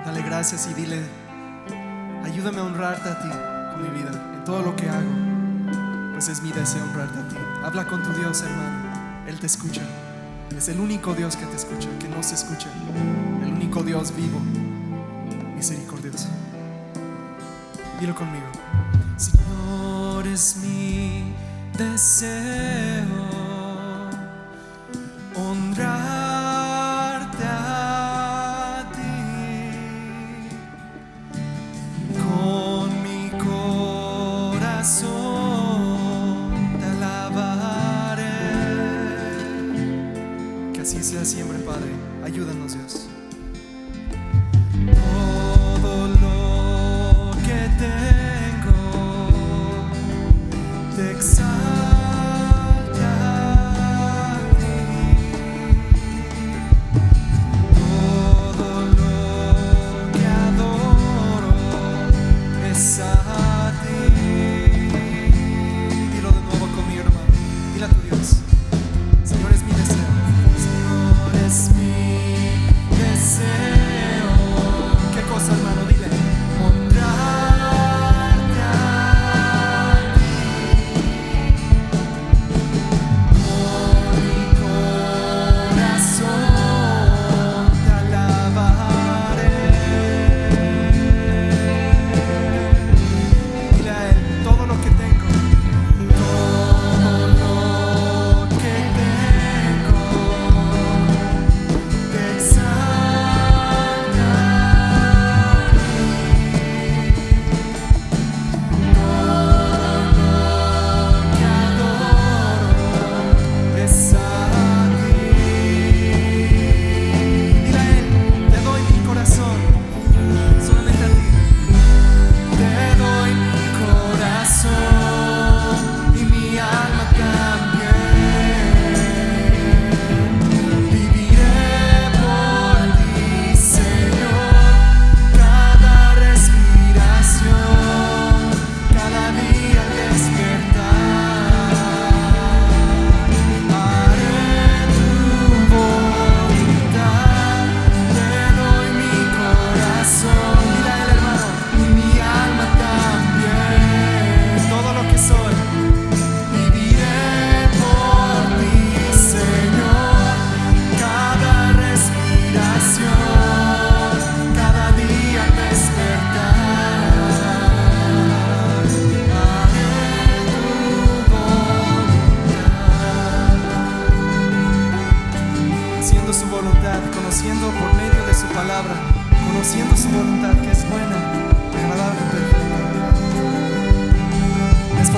Dale gracias y dile: ayúdame a honrarte a ti con mi vida, en todo lo que hago, pues es mi deseo honrarte a ti. Habla con tu Dios, hermano. Él te escucha. Es el único Dios que te escucha, que no se escucha. El único Dios vivo, misericordioso. Dilo conmigo. Señor, es mi deseo honrarte a ti con mi corazón, te alabaré. Que así sea siempre, Padre. Ayúdanos, Dios. Todo lo que tengo te exalta a ti. Todo lo que adoro es a ti. Dilo de nuevo conmigo, hermano. Dile a tu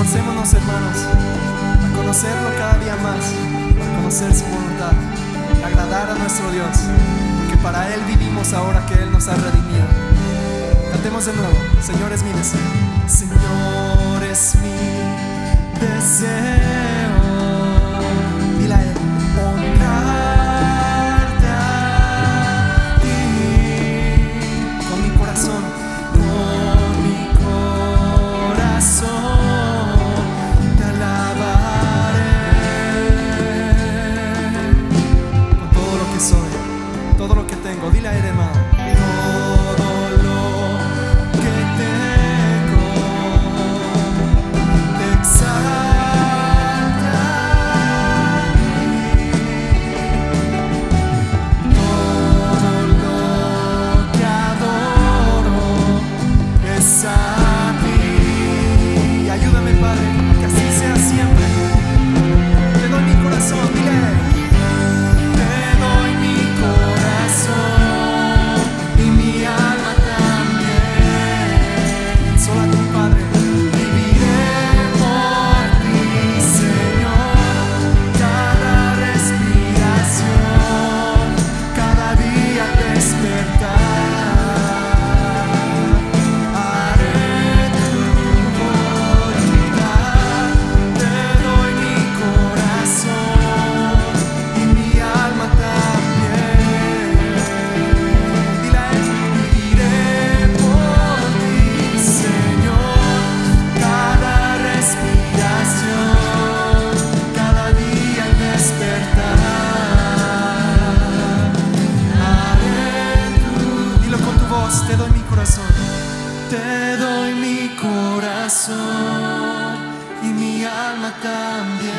Esforcémonos, hermanos, a conocerlo cada día más, a conocer su voluntad, a agradar a nuestro Dios, porque para Él vivimos ahora que Él nos ha redimido. Cantemos de nuevo. Señor es mi deseo. Señor es mi deseo. Dile a Él, honrarte a ti con mi corazón, con mi corazón te alabaré con todo lo que soy, todo lo que tengo. Dile a Él, hermano, todo lo que tengo te exalta a ti. Todo lo que adoro es a ti. Ayúdame, Padre, a que así sea siempre. Te doy mi corazón, dile. Te doy mi corazón y mi alma también. Solo a ti, Padre. Viviré por ti, Señor. Cada respiración, cada día al despertar, haré tu voluntad. Te doy mi corazón y mi alma también. Dile a Él, viviré por ti, Señor. Cada respiración, cada día al despertar, haré tu. Dilo con tu voz. Te doy mi corazón. Te doy mi corazón y mi alma también.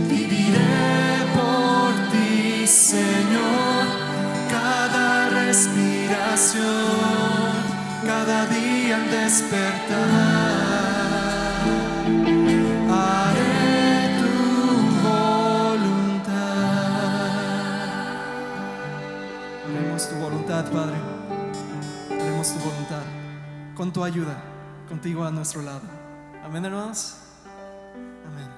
Viviré por ti, Señor. Cada respiración, cada día al despertar, haré tu voluntad. Haremos tu voluntad, Padre. Haremos tu voluntad con tu ayuda, contigo a nuestro lado. Amén, hermanos. Amén.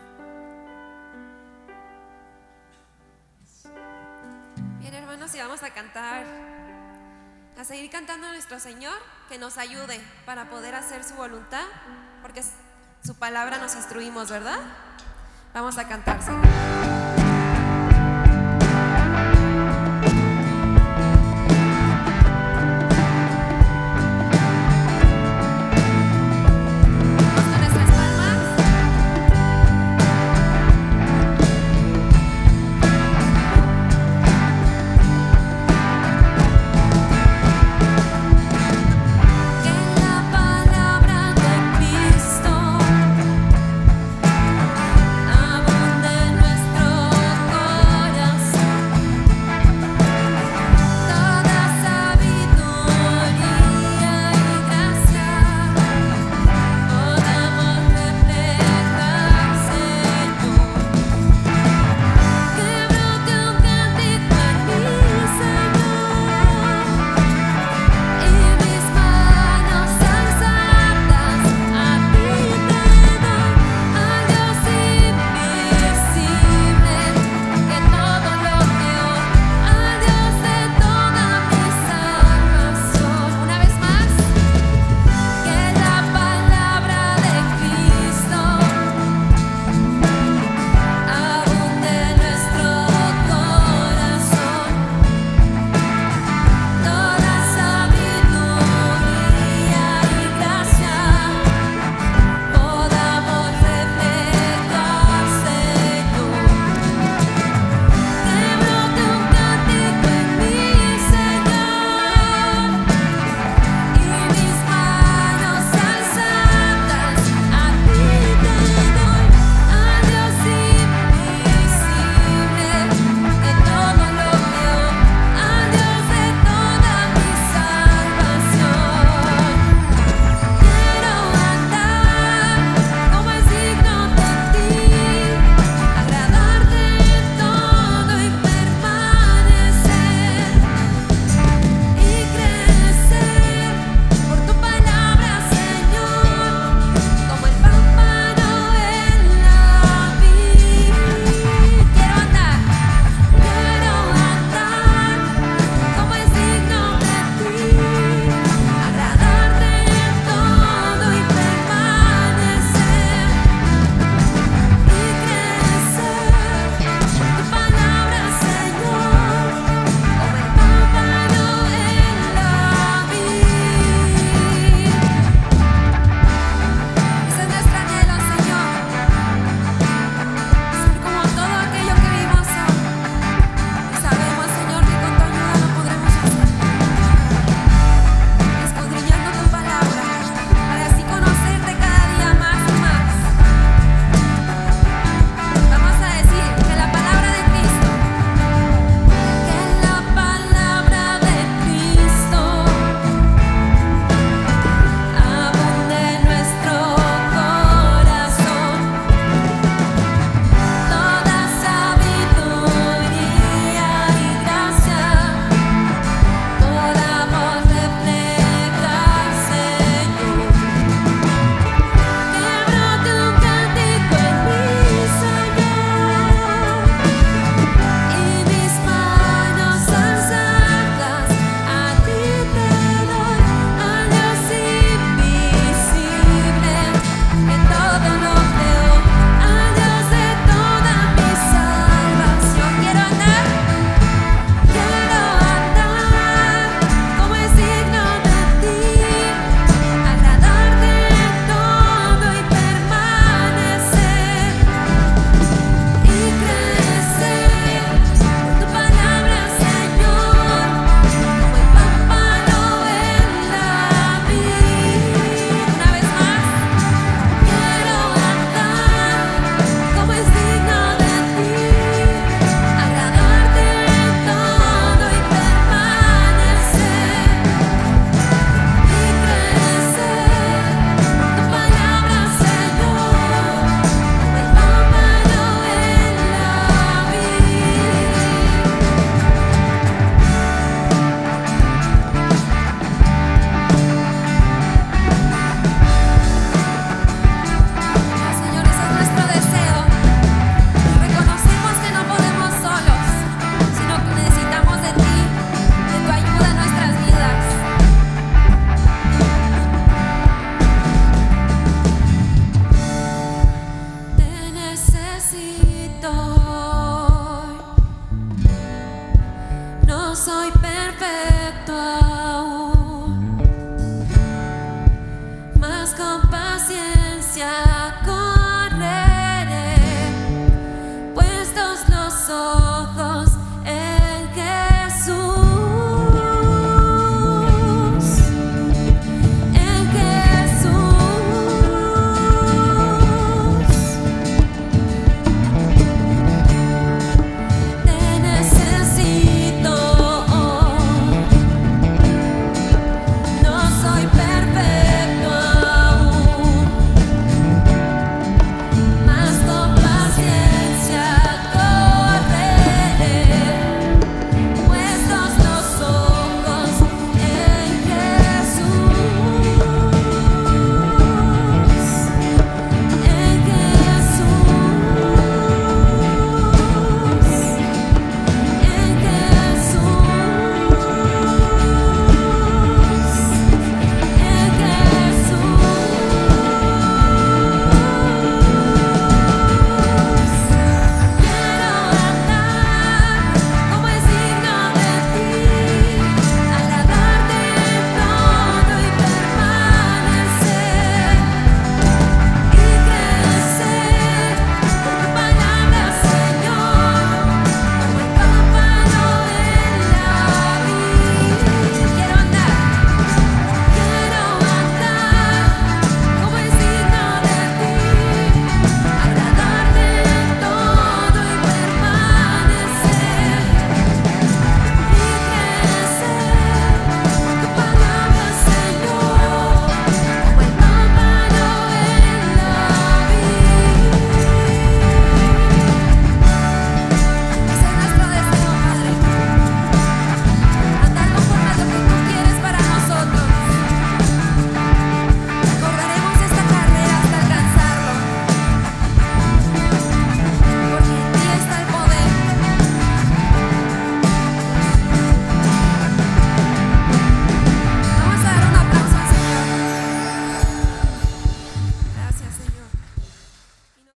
Bien, hermanos, y vamos a cantar, a seguir cantando a nuestro Señor, que nos ayude para poder hacer su voluntad, porque su palabra nos instruimos, ¿verdad? Vamos a cantar, Señor.